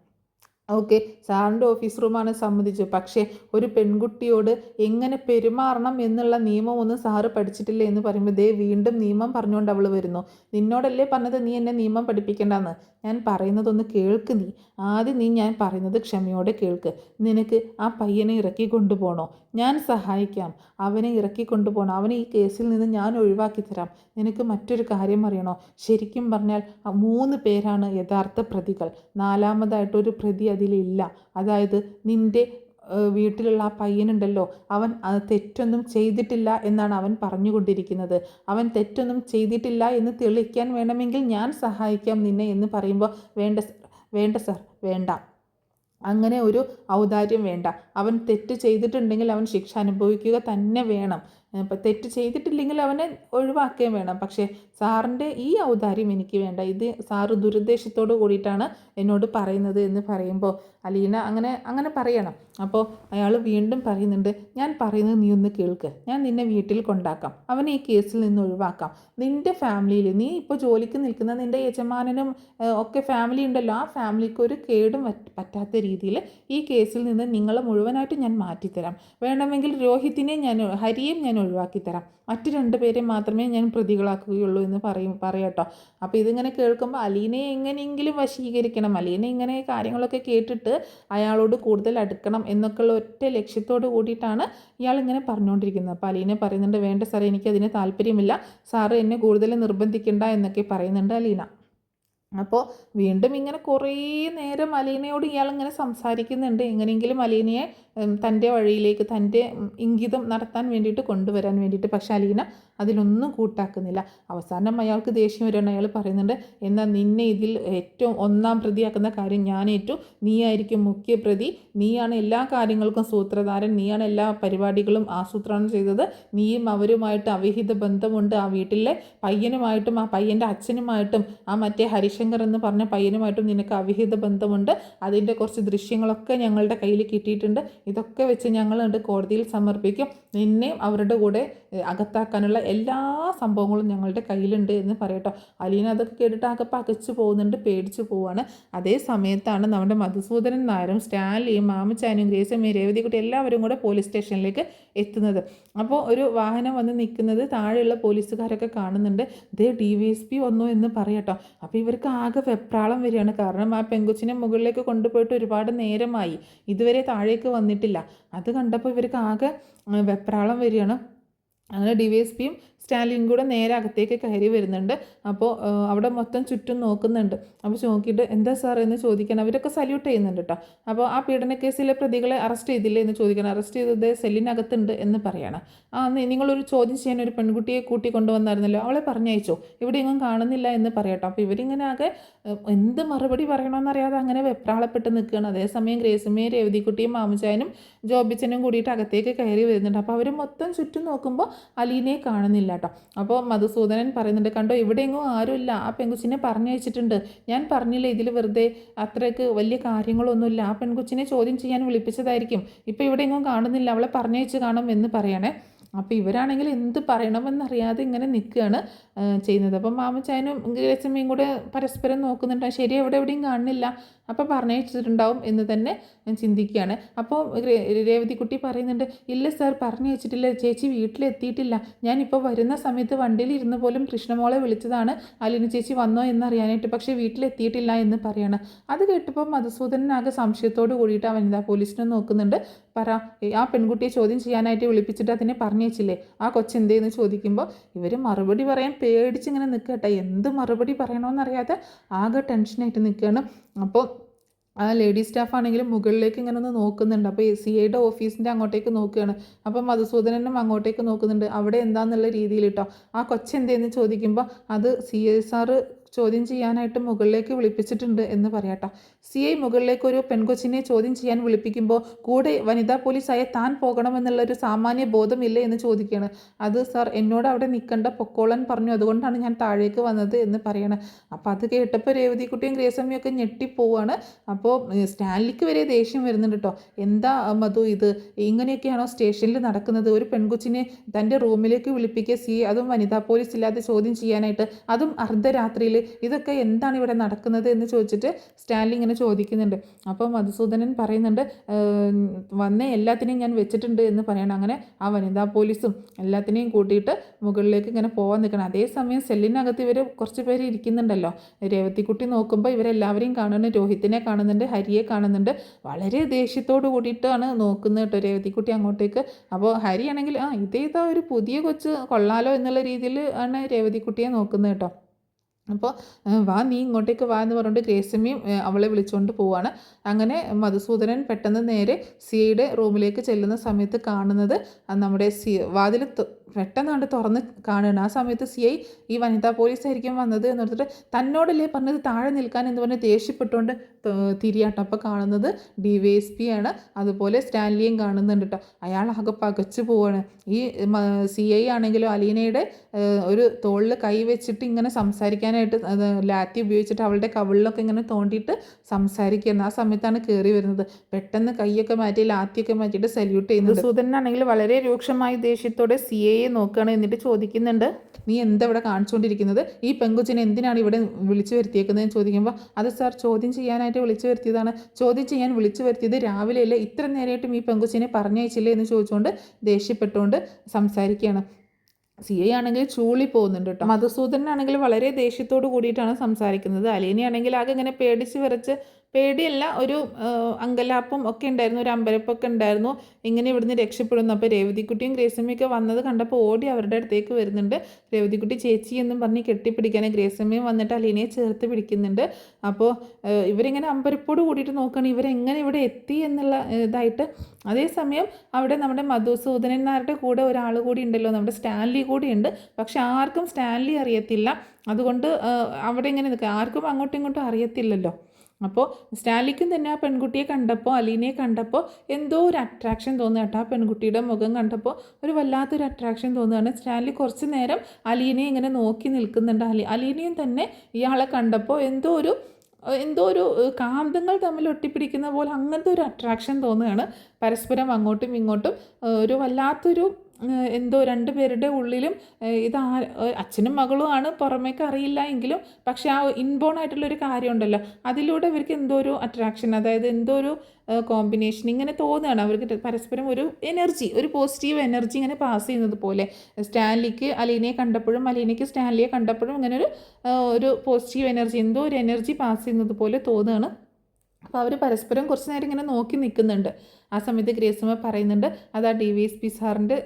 ഓക്കെ, സാറിൻ്റെ ഓഫീസ് റൂമാണ്, സമ്മതിച്ചു, പക്ഷേ ഒരു പെൺകുട്ടിയോട് എങ്ങനെ പെരുമാറണം എന്നുള്ള നിയമമൊന്നും സാറ് പഠിച്ചിട്ടില്ല എന്ന് പറയുമ്പോൾ ദേ വീണ്ടും നിയമം പറഞ്ഞുകൊണ്ട് അവൾ വരുന്നു. നിന്നോടല്ലേ പറഞ്ഞത് നീ എന്നെ നിയമം പഠിപ്പിക്കേണ്ടെന്ന്, ഞാൻ പറയുന്നതൊന്ന് കേൾക്ക്, നീ ആദ്യം ഞാൻ പറയുന്നത് ക്ഷമയോടെ കേൾക്ക്. നിനക്ക് ആ പയ്യനെ ഇറക്കി കൊണ്ടുപോകണോ, ഞാൻ സഹായിക്കാം, അവനെ ഇറക്കി കൊണ്ടുപോകണം, അവനെ ഈ കേസിൽ നിന്ന് ഞാൻ ഒഴിവാക്കി തരാം. നിനക്ക് മറ്റൊരു കാര്യം അറിയണോ, ശരിക്കും പറഞ്ഞാൽ 3 പേരാണ് യഥാർത്ഥ പ്രതികൾ, 4മതായിട്ടൊരു പ്രതി അതിലില്ല. അതായത് നിൻ്റെ വീട്ടിലുള്ള ആ പയ്യനുണ്ടല്ലോ, അവൻ തെറ്റൊന്നും ചെയ്തിട്ടില്ല എന്നാണ് അവൻ പറഞ്ഞുകൊണ്ടിരിക്കുന്നത്, അവൻ തെറ്റൊന്നും ചെയ്തിട്ടില്ല എന്ന് തെളിയിക്കാൻ വേണമെങ്കിൽ ഞാൻ സഹായിക്കാം നിന്നെ എന്ന് പറയുമ്പോൾ, വേണ്ട സർ വേണ്ട, അങ്ങനെ ഒരു ഔദാര്യം വേണ്ട, അവൻ തെറ്റ് ചെയ്തിട്ടുണ്ടെങ്കിൽ അവൻ ശിക്ഷ അനുഭവിക്കുക തന്നെ വേണം, ഇപ്പം തെറ്റ് ചെയ്തിട്ടില്ലെങ്കിൽ അവനെ ഒഴിവാക്കുകയും വേണം, പക്ഷേ സാറിൻ്റെ ഈ ഔദാര്യം എനിക്ക് വേണ്ട, ഇത് സാറ് ദുരുദ്ദേശത്തോട് കൂടിയിട്ടാണ് എന്നോട് പറയുന്നത് എന്ന് പറയുമ്പോൾ അലീന അങ്ങനെ പറയണം. അപ്പോൾ അയാൾ വീണ്ടും പറയുന്നുണ്ട്, ഞാൻ പറയുന്നത് നീ ഒന്ന് കേൾക്ക്, ഞാൻ നിന്നെ വീട്ടിൽ കൊണ്ടാക്കാം, അവനെ ഈ കേസിൽ നിന്ന് ഒഴിവാക്കാം, നിൻ്റെ ഫാമിലിയിൽ നീ ഇപ്പോൾ ജോലിക്ക് നിൽക്കുന്ന നിൻ്റെ യജമാനനും ഒക്കെ ഫാമിലി ഉണ്ടല്ലോ, ആ ഫാമിലിക്ക് ഒരു കേടും പറ്റാത്ത രീതിയിൽ ഈ കേസിൽ നിന്ന് നിങ്ങളെ മുഴുവനായിട്ട് ഞാൻ മാറ്റിത്തരാം, വേണമെങ്കിൽ ഹരിയെയും ഞാൻ ഒഴിവാക്കി തരാം, മറ്റു 2 പേരെ മാത്രമേ ഞാൻ പ്രതികളാക്കുകയുള്ളൂ എന്ന് പറയാട്ടോ. അപ്പോൾ ഇതിങ്ങനെ കേൾക്കുമ്പോൾ അലീനയെ എങ്ങനെയെങ്കിലും വശീകരിക്കണം, അലീന ഇങ്ങനെ കാര്യങ്ങളൊക്കെ കേട്ടിട്ട് അയാളോട് കൂടുതൽ അടുക്കണം എന്നൊക്കെയുള്ള ഒറ്റ ലക്ഷ്യത്തോട് കൂടിയിട്ടാണ് ഇയാളിങ്ങനെ പറഞ്ഞുകൊണ്ടിരിക്കുന്നത്. അപ്പോൾ അലീന പറയുന്നുണ്ട്, വേണ്ട സാറേ, എനിക്കതിന് താല്പര്യമില്ല, സാറ് എന്നെ കൂടുതൽ നിർബന്ധിക്കണ്ട എന്നൊക്കെ പറയുന്നുണ്ട് അലീന. അപ്പോൾ വീണ്ടും ഇങ്ങനെ കുറേ നേരം അലീനയോട് ഇയാളിങ്ങനെ സംസാരിക്കുന്നുണ്ട്, എങ്ങനെയെങ്കിലും അലീനയെ തൻ്റെ വഴിയിലേക്ക് തൻ്റെ ഇംഗിതം നടത്താൻ വേണ്ടിയിട്ട് കൊണ്ടുവരാൻ വേണ്ടിയിട്ട്. പക്ഷെ അലീന അതിലൊന്നും കൂട്ടാക്കുന്നില്ല. അവസാനം അയാൾക്ക് ദേഷ്യം വരികയാണ്. അയാൾ പറയുന്നുണ്ട്, എന്നാൽ നിന്നെ ഇതിൽ ഏറ്റവും ഒന്നാം പ്രതിയാക്കുന്ന കാര്യം ഞാനേറ്റു, നീയായിരിക്കും മുഖ്യ പ്രതി, നീയാണ് എല്ലാ കാര്യങ്ങൾക്കും സൂത്രധാരൻ, നീയാണ് എല്ലാ പരിപാടികളും ആസൂത്രണം ചെയ്തത്, നീയും അവരുമായിട്ട് അവിഹിത ബന്ധമുണ്ട്, ആ വീട്ടിലെ പയ്യനുമായിട്ടും ആ പയ്യൻ്റെ അച്ഛനുമായിട്ടും ആ മറ്റേ ഹരിശങ്കർ എന്ന് പറഞ്ഞ പയ്യനുമായിട്ടും നിനക്ക് അവിഹിത ബന്ധമുണ്ട്, അതിൻ്റെ കുറച്ച് ദൃശ്യങ്ങളൊക്കെ ഞങ്ങളുടെ കയ്യിൽ കിട്ടിയിട്ടുണ്ട്, ഇതൊക്കെ വെച്ച് ഞങ്ങളുണ്ട് കോടതിയിൽ സമർപ്പിക്കും, നിന്നെയും അവരുടെ കൂടെ അകത്താക്കാനുള്ള എല്ലാ സംഭവങ്ങളും ഞങ്ങളുടെ കയ്യിലുണ്ട് എന്ന് പറയട്ടോ. അലീന അതൊക്കെ കേട്ടിട്ട് ആകെ പകച്ചു പോകുന്നുണ്ട്, പേടിച്ചു പോവാണ്. അതേ സമയത്താണ് നമ്മുടെ മധുസൂദനൻ നായരും സ്റ്റാൻലിയും മാമച്ചാനും ഗ്രേസമ്മയും രേവതിക്കുട്ടി എല്ലാവരും കൂടെ പോലീസ് സ്റ്റേഷനിലേക്ക് എത്തുന്നത്. അപ്പോൾ ഒരു വാഹനം വന്ന് നിൽക്കുന്നത് താഴെയുള്ള പോലീസുകാരൊക്കെ കാണുന്നുണ്ട്. ഇതേ DYSP വന്നു എന്ന് പറയട്ടോ. അപ്പോൾ ഇവർക്ക് ആകെ വെപ്രാളം വരികയാണ്. കാരണം ആ പെങ്കൊച്ചിനെ മുകളിലേക്ക് കൊണ്ടുപോയിട്ട് ഒരുപാട് നേരമായി, ഇതുവരെ താഴേക്ക് വന്നിട്ടില്ല. അത് കണ്ടപ്പോൾ ഇവർക്ക് ആകെ വെപ്രാളം വരികയാണ്. അങ്ങനെ DYSPയും സ്റ്റാലിനും കൂടെ നേരെ അകത്തേക്ക് കയറി വരുന്നുണ്ട്. അപ്പോൾ അവിടെ മൊത്തം ചുറ്റും നോക്കുന്നുണ്ട്. അപ്പോൾ നോക്കിയിട്ട് എന്താ സാർ എന്ന് ചോദിക്കണം. അവരൊക്കെ സല്യൂട്ട് ചെയ്യുന്നുണ്ട് കേട്ടോ. അപ്പോൾ ആ പീഡന കേസിലെ പ്രതികളെ അറസ്റ്റ് ചെയ്തില്ലേ എന്ന് ചോദിക്കണം. അറസ്റ്റ് ചെയ്തത് സെല്ലിനകത്തുണ്ട് എന്ന് പറയണം. നിങ്ങളൊരു ചോദ്യം ചെയ്യാൻ ഒരു പെൺകുട്ടിയെ കൂട്ടി കൊണ്ടുവന്നായിരുന്നല്ലോ, അവളെ പറഞ്ഞയച്ചോ, ഇവിടെ എങ്ങും കാണുന്നില്ല എന്ന് പറയട്ടോ. അപ്പോൾ ഇവരിങ്ങനെ ആകെ എന്ത് മറുപടി പറയണമെന്നറിയാതെ അങ്ങനെ വെപ്രാളപ്പെട്ട് നിൽക്കുകയാണ്. അതേസമയം ഗ്രേസമ്മയും രേവതിക്കുട്ടിയും മാമച്ചായനും ജോബിച്ചനും കൂടിയിട്ട് അകത്തേക്ക് കയറി വരുന്നുണ്ട്. അപ്പോൾ അവർ മൊത്തം ചുറ്റും നോക്കുമ്പോൾ അലീനയെ കാണുന്നില്ല കേട്ടോ. അപ്പോൾ മധുസൂദനൻ പറയുന്നുണ്ട്, കണ്ടോ ഇവിടെയെങ്ങും ആരുമില്ല, ആ പെൺകുച്ചിനെ പറഞ്ഞയച്ചിട്ടുണ്ട്, ഞാൻ പറഞ്ഞില്ലേ ഇതിൽ വെറുതെ അത്രയ്ക്ക് വലിയ കാര്യങ്ങളൊന്നുമില്ല, ആ പെൺകുച്ചിനെ ചോദ്യം ചെയ്യാൻ വിളിപ്പിച്ചതായിരിക്കും, ഇപ്പോൾ ഇവിടെയെങ്ങും കാണുന്നില്ല, അവളെ പറഞ്ഞയച്ച് കാണും എന്ന് പറയണേ. അപ്പോൾ ഇവരാണെങ്കിൽ എന്ത് പറയണമെന്നറിയാതെ ഇങ്ങനെ നിൽക്കുകയാണ് ചെയ്യുന്നത്. അപ്പം മാമച്ചായനും ഗ്രേസമ്മയും കൂടെ പരസ്പരം നോക്കുന്നുണ്ട്, ശരി എവിടെയും കാണുന്നില്ല, അപ്പോൾ പറഞ്ഞയച്ചിട്ടുണ്ടാവും എന്ന് തന്നെ ചിന്തിക്കുകയാണ്. അപ്പോൾ രേവതിക്കുട്ടി പറയുന്നുണ്ട്, ഇല്ല സാർ പറഞ്ഞയച്ചിട്ടില്ല, ചേച്ചി വീട്ടിലെത്തിയിട്ടില്ല, ഞാനിപ്പോൾ വരുന്ന സമയത്ത് വണ്ടിയിൽ ഇരുന്ന് പോലും കൃഷ്ണമോളെ വിളിച്ചതാണ് അലീന ചേച്ചി വന്നോ എന്നറിയാനായിട്ട്, പക്ഷേ വീട്ടിലെത്തിയിട്ടില്ല എന്ന് പറയാണ്. അത് കേട്ടപ്പോൾ മധുസൂദനനാകെ സംശയത്തോട് കൂടിയിട്ട് വനിതാ പോലീസിനെ നോക്കുന്നുണ്ട്. പറ, ആ പെൺകുട്ടിയെ ചോദ്യം ചെയ്യാനായിട്ട് വിളിപ്പിച്ചിട്ട് അതിനെ പറഞ്ഞയച്ചില്ലേ, ആ കൊച്ചെന്തേന്ന് ചോദിക്കുമ്പോൾ ഇവർ മറുപടി പറയാൻ പേടിച്ചിങ്ങനെ നിൽക്കട്ടെ, എന്ത് മറുപടി പറയണമെന്നറിയാതെ ആകെ ടെൻഷനായിട്ട് നിൽക്കുകയാണ്. അപ്പോൾ ആ ലേഡി സ്റ്റാഫ് ആണെങ്കിലും മുകളിലേക്ക് ഇങ്ങനെ ഒന്ന് നോക്കുന്നുണ്ട്. അപ്പോൾ CIയുടെ ഓഫീസിൻ്റെ അങ്ങോട്ടേക്ക് നോക്കുകയാണ്. അപ്പം മധുസൂദനനും അങ്ങോട്ടേക്ക് നോക്കുന്നുണ്ട്, അവിടെ എന്താണെന്നുള്ള രീതിയിൽ കേട്ടോ. ആ കൊച്ചെന്തേന്ന് ചോദിക്കുമ്പോൾ അത് CI സാറ് ചോദ്യം ചെയ്യാനായിട്ട് മുകളിലേക്ക് വിളിപ്പിച്ചിട്ടുണ്ട് എന്ന് പറയാട്ടോ. CI മുകളിലേക്ക് ഒരു പെൺകൊച്ചിനെ ചോദ്യം ചെയ്യാൻ വിളിപ്പിക്കുമ്പോൾ കൂടെ വനിതാ പോലീസായ താൻ പോകണമെന്നുള്ളൊരു സാമാന്യ ബോധമില്ലേ എന്ന് ചോദിക്കുകയാണ്. അത് സാർ എന്നോട് അവിടെ നിൽക്കേണ്ട, പൊക്കോളൻ പറഞ്ഞു, അതുകൊണ്ടാണ് ഞാൻ താഴേക്ക് വന്നത് എന്ന് പറയണം. അപ്പോൾ അത് കേട്ടപ്പോൾ രേവതിക്കുട്ടിയും ഗ്രേസമ്മയും ഒക്കെ ഞെട്ടിപ്പോവാണ്. അപ്പോൾ സ്റ്റാൻലിക്ക് വരെ ദേഷ്യം വരുന്നുണ്ട് കേട്ടോ. എന്താ മധു ഇത്, ഇങ്ങനെയൊക്കെയാണോ സ്റ്റേഷനിൽ നടക്കുന്നത്? ഒരു പെൺകൊച്ചിനെ തൻ്റെ റൂമിലേക്ക് വിളിപ്പിക്കുക, CI അതും വനിതാ പോലീസ് ഇല്ലാതെ ചോദ്യം ചെയ്യാനായിട്ട്, അതും അർദ്ധരാത്രിയിൽ, ഇതൊക്കെ എന്താണ് ഇവിടെ നടക്കുന്നത് എന്ന് ചോദിച്ചിട്ട് സ്റ്റാൻലി ഇങ്ങനെ ചോദിക്കുന്നുണ്ട്. അപ്പോൾ മധുസൂദനൻ പറയുന്നുണ്ട്, വന്ന എല്ലാത്തിനെയും ഞാൻ വെച്ചിട്ടുണ്ട് എന്ന് പറയണം. അങ്ങനെ ആ വനിതാ പോലീസും എല്ലാത്തിനെയും കൂട്ടിയിട്ട് മുകളിലേക്ക് ഇങ്ങനെ പോകാൻ നിൽക്കണം. അതേസമയം സെല്ലിനകത്ത് ഇവർ കുറച്ച് പേര് ഇരിക്കുന്നുണ്ടല്ലോ. രേവതിക്കുട്ടി നോക്കുമ്പോൾ ഇവരെല്ലാവരെയും കാണുന്നുണ്ട്, രോഹിത്തിനെ കാണുന്നുണ്ട്, ഹരിയെ കാണുന്നുണ്ട്. വളരെ ദേഷ്യത്തോട് കൂടിയിട്ടാണ് നോക്കുന്നത് കേട്ടോ രേവതിക്കുട്ടി അങ്ങോട്ടേക്ക്. അപ്പോൾ ഹരിയാണെങ്കിൽ ഇതേതാ ഒരു പുതിയ കൊച്ച്, കൊള്ളാലോ എന്നുള്ള രീതിയിൽ ആണ് രേവതിക്കുട്ടിയെ നോക്കുന്നത് കേട്ടോ. അപ്പോൾ വാ, നീ ഇങ്ങോട്ടേക്ക് വാ എന്ന് പറഞ്ഞുകൊണ്ട് ഗ്രേസമ്മയും അവളെ വിളിച്ചുകൊണ്ട് പോവാണ്. അങ്ങനെ മധുസൂദനൻ പെട്ടെന്ന് നേരെ CIയുടെ റൂമിലേക്ക് ചെല്ലുന്ന സമയത്ത് കാണുന്നത് നമ്മുടെ വാതിൽ പെട്ടെന്നാണ്ട് തുറന്ന് കാണുകയാണ്. ആ സമയത്ത് CI ഈ വനിതാ പോലീസായിരിക്കും വന്നത് എന്ന് പറഞ്ഞിട്ട് തന്നോടല്ലേ പറഞ്ഞത് താഴെ നിൽക്കാൻ എന്ന് പറഞ്ഞ് ദേഷ്യപ്പെട്ടുകൊണ്ട് തിരിയാട്ടോ. അപ്പോൾ കാണുന്നത് DYSP ആണ്. അതുപോലെ സ്റ്റാൻലിയും കാണുന്നുണ്ട് കേട്ടോ. അയാൾ ആകെ പകച്ചു പോവാണ്. ഈ CI ആണെങ്കിലും അലീനയുടെ ഒരു തോളിൽ കൈ വെച്ചിട്ട് ഇങ്ങനെ സംസാരിക്കാനായിട്ട് ലാത്തി ഉപയോഗിച്ചിട്ട് അവളുടെ കവിളിലൊക്കെ ഇങ്ങനെ തോണ്ടിയിട്ട് സംസാരിക്കുകയാണ്. ആ സമയത്താണ് കയറി വരുന്നത്. പെട്ടെന്ന് കൈയൊക്കെ മാറ്റി ലാത്തിയൊക്കെ മാറ്റിയിട്ട് സല്യൂട്ട് ചെയ്യുന്നത്. സൂദനാണെങ്കിൽ വളരെ രൂക്ഷമായ ദേഷ്യത്തോടെ CIയെ നോക്കുകയാണ്. എന്നിട്ട് ചോദിക്കുന്നുണ്ട്, നീ എന്താ ഇവിടെ കാണിച്ചുകൊണ്ടിരിക്കുന്നത്? ഈ പെങ്കുച്ചിനെ എന്തിനാണ് ഇവിടെ വിളിച്ചു വരുത്തിയേക്കുന്നതെന്ന് ചോദിക്കുമ്പോൾ അത് സാർ ചോദ്യം ചെയ്യാനായിട്ട് വിളിച്ചു വരുത്തിയതാണ്. ചോദ്യം ചെയ്യാൻ വിളിച്ചു വരുത്തിയത് രാവിലെയല്ലേ, ഇത്ര നേരമായിട്ടും ഈ പെങ്കുച്ചിനെ പറഞ്ഞയച്ചില്ലേ എന്ന് ചോദിച്ചുകൊണ്ട് ദേഷ്യപ്പെട്ടുകൊണ്ട് സംസാരിക്കുകയാണ്. CI ആണെങ്കിൽ ചൂളി പോകുന്നുണ്ട് കേട്ടോ. മധുസൂദനാണെങ്കിൽ വളരെ ദേഷ്യത്തോട് കൂടിയിട്ടാണ് സംസാരിക്കുന്നത്. അലീനയാണെങ്കിൽ ആകെ ഇങ്ങനെ പേടിച്ച് വിറച്ച് പേടിയല്ല, ഒരു അങ്കലാപ്പും ഒക്കെ ഉണ്ടായിരുന്നു, ഒരു അമ്പരപ്പൊക്കെ ഉണ്ടായിരുന്നു, ഇങ്ങനെ ഇവിടുന്ന് രക്ഷപ്പെടുന്നു. അപ്പോൾ രേവതിക്കുട്ടിയും ഗ്രേസമ്മയൊക്കെ വന്നത് കണ്ടപ്പോൾ ഓടി അവരുടെ അടുത്തേക്ക് വരുന്നുണ്ട്. രേവതിക്കുട്ടി ചേച്ചി എന്നും പറഞ്ഞ് കെട്ടിപ്പിടിക്കാനും ഗ്രേസമ്മയും വന്നിട്ട് അലീനയെ ചേർത്ത് പിടിക്കുന്നുണ്ട്. അപ്പോൾ ഇവരിങ്ങനെ അമ്പരപ്പോട് കൂടിയിട്ട് നോക്കുകയാണ് ഇവരെങ്ങനെ ഇവിടെ എത്തി എന്നുള്ള ഇതായിട്ട്. അതേസമയം അവിടെ നമ്മുടെ മധുസൂദനൻ നായരുടെ കൂടെ ഒരാൾ കൂടി ഉണ്ടല്ലോ, നമ്മുടെ സ്റ്റാൻലി കൂടി ഉണ്ട്. പക്ഷെ ആർക്കും സ്റ്റാൻലി അറിയത്തില്ല. അതുകൊണ്ട് അവിടെ ഇങ്ങനെ നിൽക്കുക, ആർക്കും അങ്ങോട്ടും ഇങ്ങോട്ടും അറിയത്തില്ലല്ലോ. അപ്പോൾ സ്റ്റാൻലിക്കും തന്നെ ആ പെൺകുട്ടിയെ കണ്ടപ്പോൾ, അലീനയെ കണ്ടപ്പോൾ എന്തോ ഒരു അട്രാക്ഷൻ തോന്നുക കേട്ടോ. ആ പെൺകുട്ടിയുടെ മുഖം കണ്ടപ്പോൾ ഒരു വല്ലാത്തൊരു അട്രാക്ഷൻ തോന്നുകയാണ്. സ്റ്റാൻലി കുറച്ച് നേരം അലീനയെ ഇങ്ങനെ നോക്കി നിൽക്കുന്നുണ്ട്. അലീനയും തന്നെ ഇയാളെ കണ്ടപ്പോൾ എന്തോ ഒരു കാന്തങ്ങൾ തമ്മിൽ ഒട്ടിപ്പിടിക്കുന്ന പോലെ അങ്ങനത്തെ ഒരു അട്രാക്ഷൻ തോന്നുകയാണ്. പരസ്പരം അങ്ങോട്ടും ഇങ്ങോട്ടും ഒരു വല്ലാത്തൊരു എന്തോ രണ്ട് പേരുടെ ഉള്ളിലും ഇത് അച്ഛനും മകളും ആണ്, പുറമേക്ക് അറിയില്ല എങ്കിലും പക്ഷേ ആ ഇൻബോൺ ആയിട്ടുള്ളൊരു കാര്യമുണ്ടല്ലോ, അതിലൂടെ ഇവർക്ക് എന്തോ ഒരു അട്രാക്ഷൻ, അതായത് എന്തോ ഒരു കോമ്പിനേഷൻ ഇങ്ങനെ തോന്നുകയാണ് അവർക്ക് പരസ്പരം. ഒരു എനർജി, ഒരു പോസിറ്റീവ് എനർജി ഇങ്ങനെ പാസ് ചെയ്യുന്നത് പോലെ. സ്റ്റാൻലിക്ക് അലീനയെ കണ്ടപ്പോഴും അലീനയ്ക്ക് സ്റ്റാൻലിയെ കണ്ടപ്പോഴും ഇങ്ങനെ ഒരു പോസിറ്റീവ് എനർജി, എന്തോ ഒരു എനർജി പാസ് ചെയ്യുന്നത് പോലെ തോന്നുകയാണ്. അപ്പോൾ അവർ പരസ്പരം കുറച്ച് നേരം ഇങ്ങനെ നോക്കി നിൽക്കുന്നുണ്ട്. ആ സമയത്ത് ഗ്രേസമ്മ പറയുന്നുണ്ട് അത് ആ DYSP സാറിൻ്റെ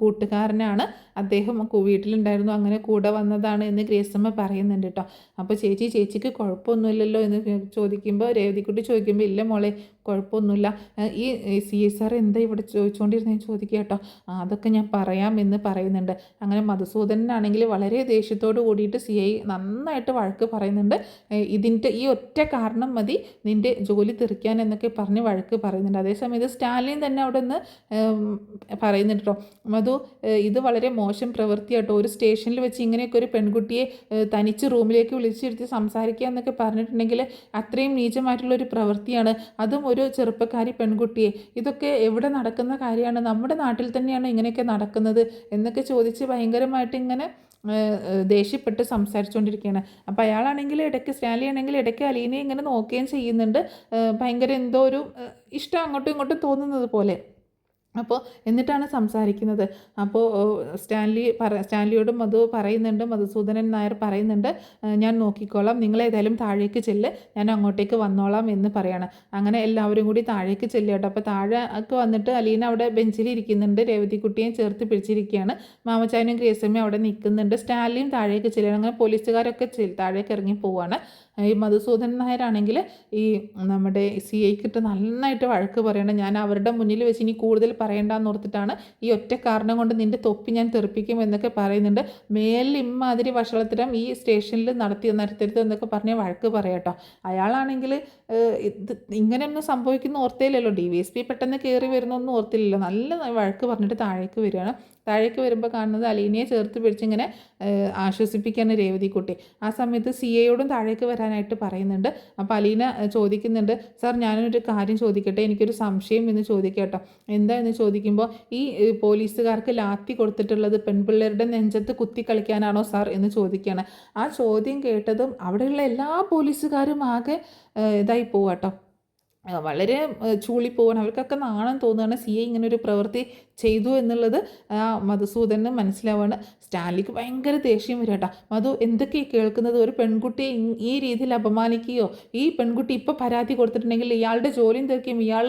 കൂട്ടുകാരനാണ്, അദ്ദേഹം വീട്ടിലുണ്ടായിരുന്നു, അങ്ങനെ കൂടെ വന്നതാണ് എന്ന് ഗ്രേസമ്മ പറയുന്നുണ്ട് കേട്ടോ. അപ്പോൾ ചേച്ചിക്ക് കുഴപ്പമൊന്നുമില്ലല്ലോ എന്ന് ചോദിക്കുമ്പോൾ, രേവതിക്കുട്ടി ചോദിക്കുമ്പോൾ ഇല്ല മോളെ കുഴപ്പമൊന്നുമില്ല, ഈ CSR എന്താ ഇവിടെ ചോദിച്ചുകൊണ്ടിരുന്നതെന്ന് ചോദിക്കുക കേട്ടോ. അതൊക്കെ ഞാൻ പറയാം എന്ന് പറയുന്നുണ്ട്. അങ്ങനെ മധുസൂദനാണെങ്കിൽ വളരെ ദേഷ്യത്തോട് കൂടിയിട്ട് CI നന്നായിട്ട് വഴക്ക് പറയുന്നുണ്ട്. ഇതിൻ്റെ ഈ ഒറ്റ കാരണം മതി നിൻ്റെ ജോലി തെറിക്കാൻ എന്നൊക്കെ പറഞ്ഞ് വഴക്ക് പറയുന്നുണ്ട്. അതേസമയം സ്റ്റാലിൻ തന്നെ അവിടെ നിന്ന് പറയുന്നുണ്ട് കേട്ടോ, മധു ഇത് വളരെ മോശം പ്രവൃത്തിയാട്ടോ, ഒരു സ്റ്റേഷനിൽ വെച്ച് ഇങ്ങനെയൊക്കെ ഒരു പെൺകുട്ടിയെ തനിച്ച് റൂമിലേക്ക് വിളിച്ചിരുത്തി സംസാരിക്കുക എന്നൊക്കെ പറഞ്ഞിട്ടുണ്ടെങ്കിൽ അത്രയും നീചമായിട്ടുള്ളൊരു പ്രവൃത്തിയാണ്, അതും ഒരു ചെറുപ്പക്കാരി പെൺകുട്ടിയെ. ഇതൊക്കെ എവിടെ നടക്കുന്ന കാര്യമാണ്, നമ്മുടെ നാട്ടിൽ തന്നെയാണ് ഇങ്ങനെയൊക്കെ നടക്കുന്നത് എന്നൊക്കെ ചോദിച്ച് ഭയങ്കരമായിട്ട് ഇങ്ങനെ ദേഷ്യപ്പെട്ട് സംസാരിച്ചുകൊണ്ടിരിക്കുകയാണ്. അപ്പോൾ അയാളാണെങ്കിൽ ഇടയ്ക്ക്, സ്റ്റാൻലി ആണെങ്കിൽ ഇടയ്ക്ക് അലീനയെ ഇങ്ങനെ നോക്കുകയും ചെയ്യുന്നുണ്ട്. ഭയങ്കര എന്തോ ഒരു ഇഷ്ടം അങ്ങോട്ടും ഇങ്ങോട്ടും തോന്നുന്നത് പോലെ. അപ്പോൾ എന്നിട്ടാണ് സംസാരിക്കുന്നത്. അപ്പോൾ സ്റ്റാൻലിയോടും മധു പറയുന്നുണ്ട്, മധുസൂദനൻ നായർ പറയുന്നുണ്ട് ഞാൻ നോക്കിക്കോളാം, നിങ്ങളേതായാലും താഴേക്ക് ചെല്ല്, ഞാൻ അങ്ങോട്ടേക്ക് വന്നോളാം എന്ന് പറയാണ്. അങ്ങനെ എല്ലാവരും കൂടി താഴേക്ക് ചെല്ലുക കേട്ടോ. അപ്പോൾ താഴേക്ക് വന്നിട്ട് അലീന അവിടെ ബെഞ്ചിലിരിക്കുന്നുണ്ട്, രേവതിക്കുട്ടിയെ ചേർത്ത് പിടിച്ചിരിക്കുകയാണ്. മാമച്ചാനും ഗ്രേസമ്മയും അവിടെ നിൽക്കുന്നുണ്ട്. സ്റ്റാൻലിയും താഴേക്ക് ചെല്ലുകയാണ്. അങ്ങനെ പോലീസുകാരൊക്കെ താഴേക്ക് ഇറങ്ങി പോവാണ്. ഈ മധുസൂദനൻ നായരാണെങ്കിൽ ഈ നമ്മുടെ CIക്കിട്ട് നന്നായിട്ട് വഴക്ക് പറയണം, ഞാൻ അവരുടെ മുന്നിൽ വെച്ച് ഇനി കൂടുതൽ പറയേണ്ടെന്ന് ഓർത്തിട്ടാണ്, ഈ ഒറ്റ കാരണം കൊണ്ട് നിൻ്റെ തൊപ്പി ഞാൻ തെറിപ്പിക്കും എന്നൊക്കെ പറയുന്നുണ്ട്. മേലിൽ ഇമ്മാതിരി വഷളത്തരം ഈ സ്റ്റേഷനിൽ നടത്തരുത് എന്നൊക്കെ പറഞ്ഞ് വഴക്ക് പറയാട്ടോ. അയാളാണെങ്കിൽ ഇത് ഇങ്ങനെയൊന്നും സംഭവിക്കുന്ന ഓർത്തേയില്ലല്ലോ, DYSP പെട്ടെന്ന് കയറി വരുന്നൊന്നും ഓർത്തില്ലല്ലോ, നല്ല വഴക്ക് പറഞ്ഞിട്ട് താഴേക്ക് വരികയാണ്. താഴേക്ക് വരുമ്പോൾ കാണുന്നത് അലീനയെ ചേർത്ത് പിടിച്ചിങ്ങനെ ആശ്വസിപ്പിക്കുകയാണ് രേവതിക്കുട്ടി. ആ സമയത്ത് CIയോടും താഴേക്ക് വരാനായിട്ട് പറയുന്നുണ്ട്. അപ്പോൾ അലീന ചോദിക്കുന്നുണ്ട്, സാർ ഞാനൊരു കാര്യം ചോദിക്കട്ടെ, എനിക്കൊരു സംശയം എന്ന് ചോദിക്കട്ടോ. എന്താ എന്ന് ചോദിക്കുമ്പോൾ, ഈ പോലീസുകാർക്ക് ലാത്തി കൊടുത്തിട്ടുള്ളത് പെൺപിള്ളേരുടെ നെഞ്ചത്ത് കുത്തി കളിക്കാനാണോ സാർ എന്ന് ചോദിക്കുകയാണ്. ആ ചോദ്യം കേട്ടതും അവിടെയുള്ള എല്ലാ പോലീസുകാരും ആകെ ഇതായി പോവാട്ടോ, വളരെ ചൂളിപ്പോവാൻ, അവർക്കൊക്കെ നാണം തോന്നുകയാണ് CI ഇങ്ങനൊരു പ്രവൃത്തി ചെയ്തു എന്നുള്ളത് മധുസൂദനന് മനസ്സിലാവുകയാണ്. സ്റ്റാൻലിക്ക് ഭയങ്കര ദേഷ്യം വരും കേട്ടോ. മധു എന്തൊക്കെയാണ് കേൾക്കുന്നത്, ഒരു പെൺകുട്ടിയെ ഈ രീതിയിൽ അപമാനിക്കുകയോ, ഈ പെൺകുട്ടി ഇപ്പോൾ പരാതി കൊടുത്തിട്ടുണ്ടെങ്കിൽ ഇയാളുടെ ജോലിയും തീർക്കും, ഇയാൾ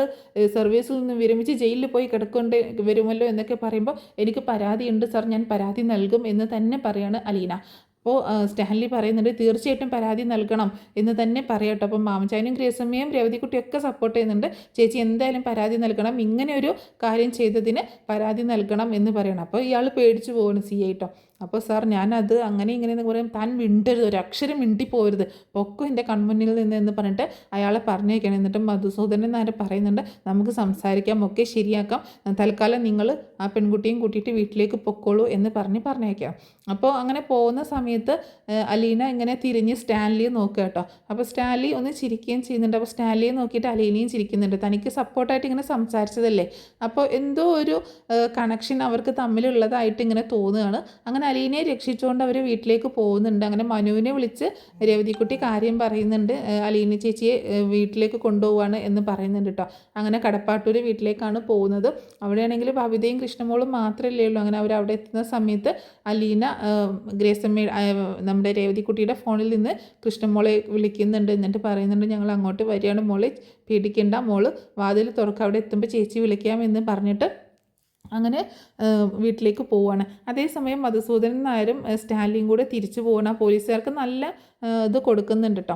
സർവീസിൽ നിന്ന് വിരമിച്ച് ജയിലിൽ പോയി കിടക്കേണ്ടി വരുമല്ലോ എന്നൊക്കെ പറയുമ്പോൾ, എനിക്ക് പരാതിയുണ്ട് സാർ, ഞാൻ പരാതി നൽകും എന്ന് തന്നെ പറയാണ് അലീന. അപ്പോൾ സ്റ്റാൻലി പറയുന്നുണ്ട് തീർച്ചയായിട്ടും പരാതി നൽകണം എന്ന് തന്നെ പറയട്ടോ. അപ്പം മാമച്ചാനും ഗ്രേസമ്മയും രേവതിക്കുട്ടിയൊക്കെ സപ്പോർട്ട് ചെയ്യുന്നുണ്ട്, ചേച്ചി എന്തായാലും പരാതി നൽകണം, ഇങ്ങനെ ഒരു കാര്യം ചെയ്തതിന് പരാതി നൽകണം എന്ന് പറയണം. അപ്പോൾ ഇയാൾ പേടിച്ചു പോകണം CI കേട്ടോ. അപ്പോൾ സാർ ഞാനത് അങ്ങനെ ഇങ്ങനെയെന്ന് പറയും, താൻ മിണ്ടരുത്, ഒരു അക്ഷരം മിണ്ടിപ്പോരുത്, പൊക്കും എൻ്റെ കൺമുന്നിൽ നിന്ന് എന്ന് പറഞ്ഞിട്ട് അയാളെ പറഞ്ഞേക്കണം. എന്നിട്ട് മധുസൂദനൻ നായർ പറയുന്നുണ്ട് നമുക്ക് സംസാരിക്കാം, ഒക്കെ ശരിയാക്കാം, തൽക്കാലം നിങ്ങൾ ആ പെൺകുട്ടിയും കൂട്ടിയിട്ട് വീട്ടിലേക്ക് പൊക്കോളൂ എന്ന് പറഞ്ഞേക്കാം. അപ്പോൾ അങ്ങനെ പോകുന്ന സമയത്ത് അലീന ഇങ്ങനെ തിരിഞ്ഞ് സ്റ്റാൻലിയെ നോക്കുക കേട്ടോ. അപ്പോൾ സ്റ്റാൻലി ഒന്ന് ചിരിക്കുകയും ചെയ്യുന്നുണ്ട്. അപ്പോൾ സ്റ്റാൻലിയെ നോക്കിയിട്ട് അലീനയും ചിരിക്കുന്നുണ്ട്, തനിക്ക് സപ്പോർട്ടായിട്ട് ഇങ്ങനെ സംസാരിച്ചതല്ലേ, അപ്പോൾ എന്തോ ഒരു കണക്ഷൻ അവർക്ക് തമ്മിലുള്ളതായിട്ട് ഇങ്ങനെ തോന്നുകയാണ്. അങ്ങനെ അലീനയെ രക്ഷിച്ചുകൊണ്ട് അവർ വീട്ടിലേക്ക് പോകുന്നുണ്ട്. അങ്ങനെ മനുവിനെ വിളിച്ച് രേവതിക്കുട്ടി കാര്യം പറയുന്നുണ്ട്. അലീന ചേച്ചിയെ വീട്ടിലേക്ക് കൊണ്ടുപോവാണ് എന്ന് പറയുന്നുണ്ട് കേട്ടോ. അങ്ങനെ കടപ്പാട്ടൂർ വീട്ടിലേക്കാണ് പോകുന്നത്. അവിടെയാണെങ്കിൽ ബബിതയും കൃഷ്ണമോളും മാത്രമല്ലേ ഉള്ളൂ. അങ്ങനെ അവർ അവിടെ എത്തുന്ന സമയത്ത് അലീന ഗ്രേസമ്മ നമ്മുടെ രേവതിക്കുട്ടിയുടെ ഫോണിൽ നിന്ന് കൃഷ്ണമോളെ വിളിക്കുന്നുണ്ട്. എന്നിട്ട് പറയുന്നുണ്ട്, ഞങ്ങൾ അങ്ങോട്ട് വരികയാണ് മോളെ, പേടിക്കേണ്ട, മോള് വാതിൽ തുറക്കുക, അവിടെ എത്തുമ്പോൾ ചേച്ചി വിളിക്കാമെന്ന് പറഞ്ഞിട്ട് അങ്ങനെ വീട്ടിലേക്ക് പോവുകയാണ്. അതേസമയം മധുസൂദനൻ നായരും സ്റ്റാൻലിയും കൂടെ തിരിച്ചു പോകണം. പോലീസുകാർക്ക് നല്ല ഇത് കൊടുക്കുന്നുണ്ട് കേട്ടോ.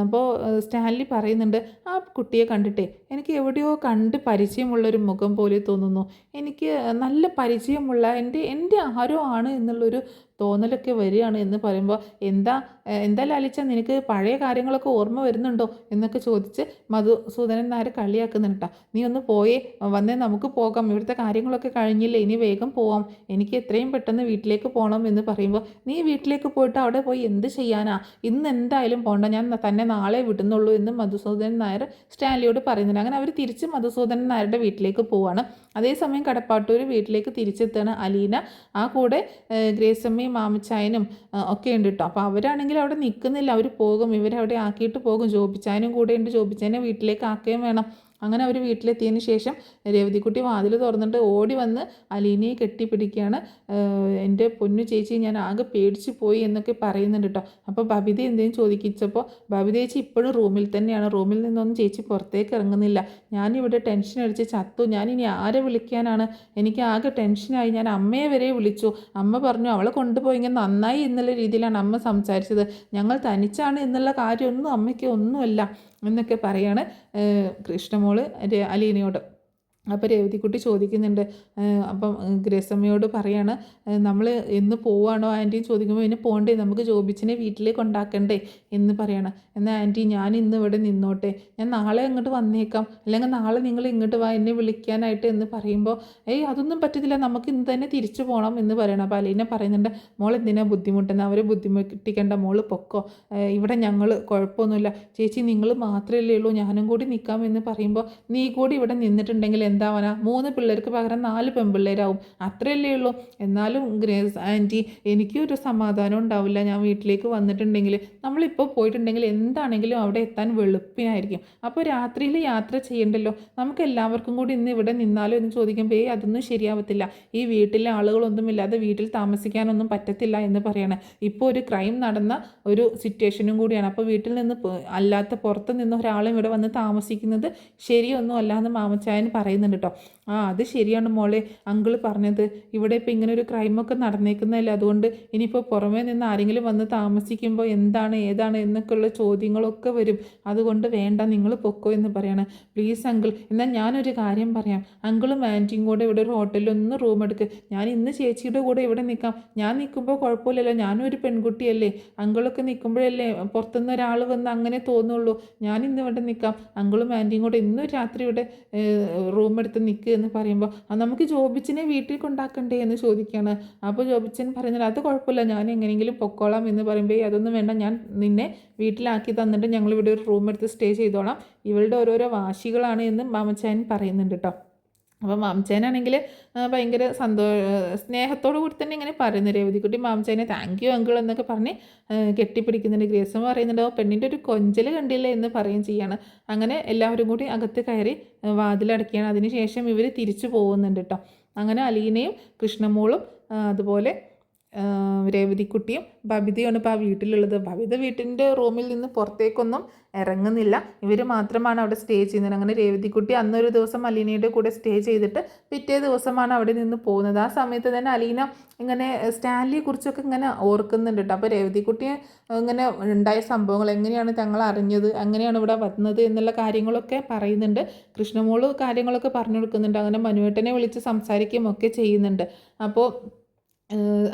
അപ്പോൾ സ്റ്റാൻലി പറയുന്നുണ്ട്, ആ കുട്ടിയെ കണ്ടിട്ടേ എനിക്ക് എവിടെയോ കണ്ട് പരിചയമുള്ളൊരു മുഖം പോലെ തോന്നുന്നു. എനിക്ക് നല്ല പരിചയമുള്ള എൻ്റെ ആരോ ആണ് എന്നുള്ളൊരു തോന്നലൊക്കെ വരികയാണ് എന്ന് പറയുമ്പോൾ, എന്താ ലാലിച്ച, നിനക്ക് പഴയ കാര്യങ്ങളൊക്കെ ഓർമ്മ വരുന്നുണ്ടോ എന്നൊക്കെ ചോദിച്ച് മധുസൂദനൻ നായർ കളിയാക്കുന്നുണ്ട്. നീ ഒന്ന് പോയേ, വന്നേ, നമുക്ക് പോകാം, ഇവിടുത്തെ കാര്യങ്ങളൊക്കെ കഴിഞ്ഞില്ലേ, ഇനി വേഗം പോവാം, എനിക്ക് എത്രയും പെട്ടെന്ന് വീട്ടിലേക്ക് പോകണം എന്ന് പറയുമ്പോൾ, നീ വീട്ടിലേക്ക് പോയിട്ട് അവിടെ പോയി എന്ത് ചെയ്യാനാ, ഇന്ന് എന്തായാലും പോകണ്ട, ഞാൻ തന്നെ നാളെ വിടുന്നുള്ളൂ എന്ന് മധുസൂദനൻ നായർ സ്റ്റാൻലിയോട് പറയുന്നുണ്ട്. അങ്ങനെ അവർ തിരിച്ച് മധുസൂദനൻ നായരുടെ വീട്ടിലേക്ക് പോവാണ്. അതേസമയം കടപ്പാട്ടൂർ വീട്ടിലേക്ക് തിരിച്ചെത്താണ് അലീന. ആ കൂടെ ഗ്രേസമ്മയും മാമച്ചായനും ഒക്കെ ഉണ്ട് കേട്ടോ. അപ്പോൾ അവരാണെങ്കിൽ അവിടെ നിൽക്കുന്നില്ല, അവർ പോകും, ഇവരവിടെ ആക്കിയിട്ട് പോകും. ജോബിച്ചായനും കൂടെ ഉണ്ട്, ജോബിച്ചായനെ വീട്ടിലേക്ക് ആക്കുകയും വേണം. അങ്ങനെ അവർ വീട്ടിലെത്തിയതിന് ശേഷം രേവതിക്കുട്ടി വാതിൽ തുറന്നിട്ട് ഓടി വന്ന് അലീനയെ കെട്ടിപ്പിടിക്കുകയാണ്. എൻ്റെ പൊന്നു ചേച്ചി, ഞാൻ ആകെ പേടിച്ച് പോയി എന്നൊക്കെ പറയുന്നുണ്ട് കേട്ടോ. അപ്പോൾ ബബിത എന്തെങ്കിലും ചോദിച്ചപ്പോൾ ബബിത ചേച്ചി ഇപ്പോഴും റൂമിൽ തന്നെയാണ്, റൂമിൽ നിന്നൊന്നും ചേച്ചി പുറത്തേക്ക് ഇറങ്ങുന്നില്ല. ഞാനിവിടെ ടെൻഷൻ അടിച്ച് ചത്തു, ഞാനിനി ആരെ വിളിക്കാനാണ്, എനിക്ക് ആകെ ടെൻഷനായി, ഞാൻ അമ്മയെ വരെ വിളിച്ചു, അമ്മ പറഞ്ഞു അവളെ കൊണ്ടുപോയെങ്കിൽ നന്നായി എന്നുള്ള രീതിയിലാണ് അമ്മ സംസാരിച്ചത്, ഞങ്ങൾ തനിച്ചാണ് എന്നുള്ള കാര്യമൊന്നും അമ്മയ്ക്ക് ഒന്നുമല്ല എന്നൊക്കെ പറയാണ് കൃഷ്ണമോള് അലീനയോട്. അപ്പോൾ രേവതിക്കുട്ടി ചോദിക്കുന്നുണ്ട്, അപ്പം ഗ്രേസമ്മയോട് പറയാണ്, നമ്മൾ എന്ന് പോവുകയാണോ ആൻറ്റിയും ചോദിക്കുമ്പോൾ, ഇനി പോകണ്ടേ, നമുക്ക് ജോബിച്ചിനെ വീട്ടിലേക്ക് കൊണ്ടാക്കണ്ടേ എന്ന് പറയാണ്. എന്നാൽ ആൻറ്റി, ഞാൻ ഇന്ന് ഇവിടെ നിന്നോട്ടെ, ഞാൻ നാളെ അങ്ങോട്ട് വന്നേക്കാം, അല്ലെങ്കിൽ നാളെ നിങ്ങൾ ഇങ്ങോട്ട് വാ എന്നെ വിളിക്കാനായിട്ട് എന്ന് പറയുമ്പോൾ, അതൊന്നും പറ്റത്തില്ല, നമുക്ക് ഇന്ന് തന്നെ തിരിച്ചു പോകണം എന്ന് പറയണം. അപ്പോൾ അലീന പറയുന്നുണ്ട്, മോൾ എന്തിനാ ബുദ്ധിമുട്ടുന്നത്, അവരെ ബുദ്ധിമുട്ടിക്കേണ്ട, മോള് പൊക്കോ, ഇവിടെ ഞങ്ങൾ കുഴപ്പമൊന്നുമില്ല, ചേച്ചി നിങ്ങൾ മാത്രമല്ലേ ഉള്ളൂ, ഞാനും കൂടി നിൽക്കാം എന്ന് പറയുമ്പോൾ, നീ കൂടി ഇവിടെ നിന്നിട്ടുണ്ടെങ്കിൽ എന്താവാനാ, 3 പിള്ളേർക്ക് പകരം 4 പെൺപിള്ളേരാവും, അത്രയല്ലേ ഉള്ളൂ. എന്നാലും ഗ്രേസ് ആൻറ്റി, എനിക്കൊരു സമാധാനം ഉണ്ടാവില്ല, ഞാൻ വീട്ടിലേക്ക് വന്നിട്ടുണ്ടെങ്കിൽ, നമ്മളിപ്പോൾ പോയിട്ടുണ്ടെങ്കിൽ എന്താണെങ്കിലും അവിടെ എത്താൻ വെളുപ്പിനായിരിക്കും, അപ്പോൾ രാത്രിയിൽ യാത്ര ചെയ്യണ്ടല്ലോ, നമുക്ക് എല്ലാവർക്കും കൂടി ഇന്ന് ഇവിടെ നിന്നാലോ എന്ന് ചോദിക്കുമ്പോൾ, അതൊന്നും ശരിയാവത്തില്ല, ഈ വീട്ടിലെ ആളുകളൊന്നുമില്ലാതെ വീട്ടിൽ താമസിക്കാനൊന്നും പറ്റത്തില്ല എന്ന് പറയണം. ഇപ്പോൾ ഒരു ക്രൈം നടന്ന ഒരു സിറ്റുവേഷനും കൂടിയാണ്, അപ്പോൾ വീട്ടിൽ നിന്ന് അല്ലാത്ത പുറത്ത് നിന്ന് ഒരാളും ഇവിടെ വന്ന് താമസിക്കുന്നത് ശരിയൊന്നും അല്ല എന്ന് മാമച്ചായൻ പറയുന്നുണ്ട് കേട്ടോ. അത് ശരിയാണ് മോളെ, അങ്കിള് പറഞ്ഞത്, ഇവിടെ ഇപ്പോൾ ഇങ്ങനെ ഒരു ക്രൈമൊക്കെ നടന്നേക്കുന്നതല്ലേ, അതുകൊണ്ട് ഇനിയിപ്പോൾ പുറമേ നിന്ന് ആരെങ്കിലും വന്ന് താമസിക്കുമ്പോൾ എന്താണ് ഏതാണ് എന്നൊക്കെയുള്ള ചോദ്യങ്ങളൊക്കെ വരും, അതുകൊണ്ട് വേണ്ട, നിങ്ങൾ പൊക്കോ എന്ന് പറയണം. പ്ലീസ് അങ്കിൾ, എന്നാൽ ഞാനൊരു കാര്യം പറയാം, അങ്കിളും ആൻറ്റിയും കൂടെ ഇവിടെ ഒരു ഹോട്ടലിൽ ഒന്ന് റൂം എടുക്ക്, ഞാൻ ഇന്ന് ചേച്ചിയുടെ കൂടെ ഇവിടെ നിൽക്കാം, ഞാൻ നിൽക്കുമ്പോൾ കുഴപ്പമില്ലല്ലോ, ഞാനും ഒരു പെൺകുട്ടിയല്ലേ, അങ്കിളൊക്കെ നിൽക്കുമ്പോഴല്ലേ പുറത്തുനിന്ന് ഒരാൾ വന്ന് അങ്ങനെ തോന്നുള്ളൂ, ഞാൻ ഇന്ന് ഇവിടെ നിൽക്കാം, അങ്കിളും ആൻറ്റിയും കൂടെ ഇന്ന് രാത്രി ഇവിടെ റൂം എടുത്ത് നിൽക്കുക എന്ന് പറയുമ്പോൾ, നമുക്ക് ജോബിച്ചിനെ വീട്ടിൽ കൊണ്ടാക്കണ്ടേ എന്ന് ചോദിക്കുകയാണ്. അപ്പോൾ ജോബിച്ചൻ പറയുന്നത്, അത് കുഴപ്പമില്ല, ഞാൻ എങ്ങനെയെങ്കിലും പൊക്കോളാം എന്ന് പറയുമ്പോൾ, അതൊന്നും വേണ്ട, ഞാൻ നിന്നെ വീട്ടിലാക്കി തന്നിട്ട് ഞങ്ങളിവിടെ ഒരു റൂം എടുത്ത് സ്റ്റേ ചെയ്തോളാം, ഇവളുടെ ഓരോരോ വാശികളാണ് എന്ന് മാമച്ചായൻ പറയുന്നുണ്ട് കേട്ടോ. അപ്പോൾ മാമച്ചായനാണെങ്കിൽ ഭയങ്കര സ്നേഹത്തോടു കൂടി തന്നെ ഇങ്ങനെ പറയുന്നു. രേവതിക്കുട്ടി മാമച്ചായനെ താങ്ക് യു അങ്കിൾ എന്നൊക്കെ പറഞ്ഞ് കെട്ടിപ്പിടിക്കുന്നുണ്ട്. ഗ്രേസം പറയുന്നുണ്ട്, പെണ്ണിൻ്റെ ഒരു കൊഞ്ചൽ കണ്ടില്ല എന്ന് പറയുകയും ചെയ്യാണ്. അങ്ങനെ എല്ലാവരും കൂടി അകത്ത് കയറി വാതിലടക്കുകയാണ്. അതിനുശേഷം ഇവർ തിരിച്ചു പോകുന്നുണ്ട് കേട്ടോ. അങ്ങനെ അലീനയും കൃഷ്ണമോളും അതുപോലെ രേവതിക്കുട്ടിയും ബബിതയാണ് ഇപ്പോൾ ആ വീട്ടിലുള്ളത്. ബബിത വീട്ടിൻ്റെ റൂമിൽ നിന്ന് പുറത്തേക്കൊന്നും ഇറങ്ങുന്നില്ല, ഇവർ മാത്രമാണ് അവിടെ സ്റ്റേ ചെയ്യുന്നത്. അങ്ങനെ രേവതിക്കുട്ടി അന്നൊരു ദിവസം അലീനയുടെ കൂടെ സ്റ്റേ ചെയ്തിട്ട് പിറ്റേ ദിവസമാണ് അവിടെ നിന്ന് പോകുന്നത്. ആ സമയത്ത് തന്നെ അലീന ഇങ്ങനെ സ്റ്റാൻലിയെ കുറിച്ചൊക്കെ ഇങ്ങനെ ഓർക്കുന്നുണ്ട് കേട്ടോ. അപ്പോൾ രേവതിക്കുട്ടി ഇങ്ങനെ ഉണ്ടായ സംഭവങ്ങൾ, എങ്ങനെയാണ് തങ്ങൾ അറിഞ്ഞത്, എങ്ങനെയാണ് ഇവിടെ വന്നത് എന്നുള്ള കാര്യങ്ങളൊക്കെ പറയുന്നുണ്ട്. കൃഷ്ണമോള് കാര്യങ്ങളൊക്കെ പറഞ്ഞു കൊടുക്കുന്നുണ്ട്. അങ്ങനെ മനുവേട്ടനെ വിളിച്ച് സംസാരിക്കുകയും ഒക്കെ ചെയ്യുന്നുണ്ട്. അപ്പോൾ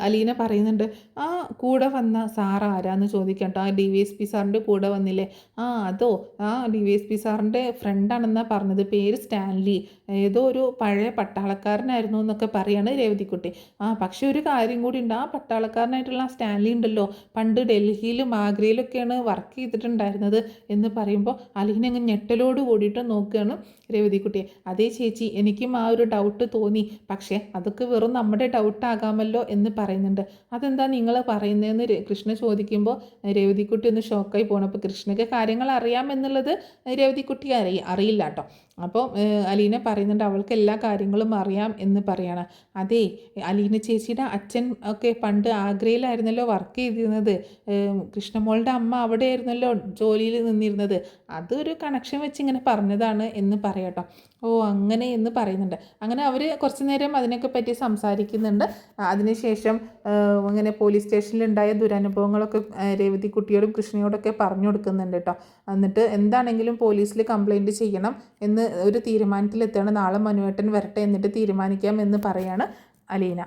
അലീന പറയുന്നുണ്ട്, ആ കൂടെ വന്ന സാർ ആരാന്ന് ചോദിക്കാം കേട്ടോ. ആ DYSP സാറിൻ്റെ കൂടെ വന്നില്ലേ, അതോ, ആ DYSP സാറിൻ്റെ ഫ്രണ്ടാണെന്നാണ് പറഞ്ഞത്, പേര് സ്റ്റാൻലി, ഏതോ ഒരു പഴയ പട്ടാളക്കാരനായിരുന്നു എന്നൊക്കെ പറയാണ് രേവതിക്കുട്ടി. പക്ഷെ ഒരു കാര്യം കൂടി ഉണ്ട്, ആ പട്ടാളക്കാരനായിട്ടുള്ള ആ സ്റ്റാൻലി ഉണ്ടല്ലോ, പണ്ട് ഡൽഹിയിലും ആഗ്രയിലൊക്കെയാണ് വർക്ക് ചെയ്തിട്ടുണ്ടായിരുന്നത് എന്ന് പറയുമ്പോൾ അലീന അങ്ങ് ഞെട്ടലോട് കൂടിയിട്ട് നോക്കുകയാണ് രേവതിക്കുട്ടിയെ. അതേ ചേച്ചി, എനിക്കും ആ ഒരു ഡൗട്ട് തോന്നി, പക്ഷേ അതൊക്കെ വെറും നമ്മുടെ ഡൗട്ടാകാമല്ലോ എന്ന് പറയുന്നുണ്ട്. അതെന്താ നിങ്ങൾ പറയുന്നതെന്ന് കൃഷ്ണ ചോദിക്കുമ്പോൾ രേവതിക്കുട്ടി ഒന്ന് ഷോക്കായി പോകണം. അപ്പോൾ കൃഷ്ണയ്ക്ക് കാര്യങ്ങൾ അറിയാമെന്നുള്ളത് രേവതിക്കുട്ടി അറിയില്ല കേട്ടോ. അപ്പോൾ അലീന പറയുന്നുണ്ട് അവൾക്ക് എല്ലാ കാര്യങ്ങളും അറിയാം എന്ന് പറയാണ്. അതേ, അലീന ചേച്ചിയുടെ അച്ഛൻ ഒക്കെ പണ്ട് ആഗ്രയിലായിരുന്നല്ലോ വർക്ക് ചെയ്തിരുന്നത്, കൃഷ്ണമോളുടെ അമ്മ അവിടെ ആയിരുന്നല്ലോ ജോലിയിൽ നിന്നിരുന്നത്, അതൊരു കണക്ഷൻ വെച്ച് ഇങ്ങനെ പറഞ്ഞതാണ് എന്ന് പറയാട്ടോ. ഓ അങ്ങനെ എന്ന് പറയുന്നുണ്ട്. അങ്ങനെ അവർ കുറച്ച് നേരം അതിനൊക്കെ പറ്റി സംസാരിക്കുന്നുണ്ട്. അതിനുശേഷം അങ്ങനെ പോലീസ് സ്റ്റേഷനിലുണ്ടായ ദുരനുഭവങ്ങളൊക്കെ രേവതിക്കുട്ടിയോടും കൃഷ്ണയോടൊക്കെ പറഞ്ഞു കൊടുക്കുന്നുണ്ട് കേട്ടോ. എന്നിട്ട് എന്താണെങ്കിലും പോലീസിൽ കംപ്ലൈൻറ്റ് ചെയ്യണം എന്ന് ഒരു തീരുമാനത്തിലെത്താണ്. നാളെ മനുവേട്ടൻ വരട്ടെ എന്നിട്ട് തീരുമാനിക്കാം എന്ന് പറയാണ് അലീന.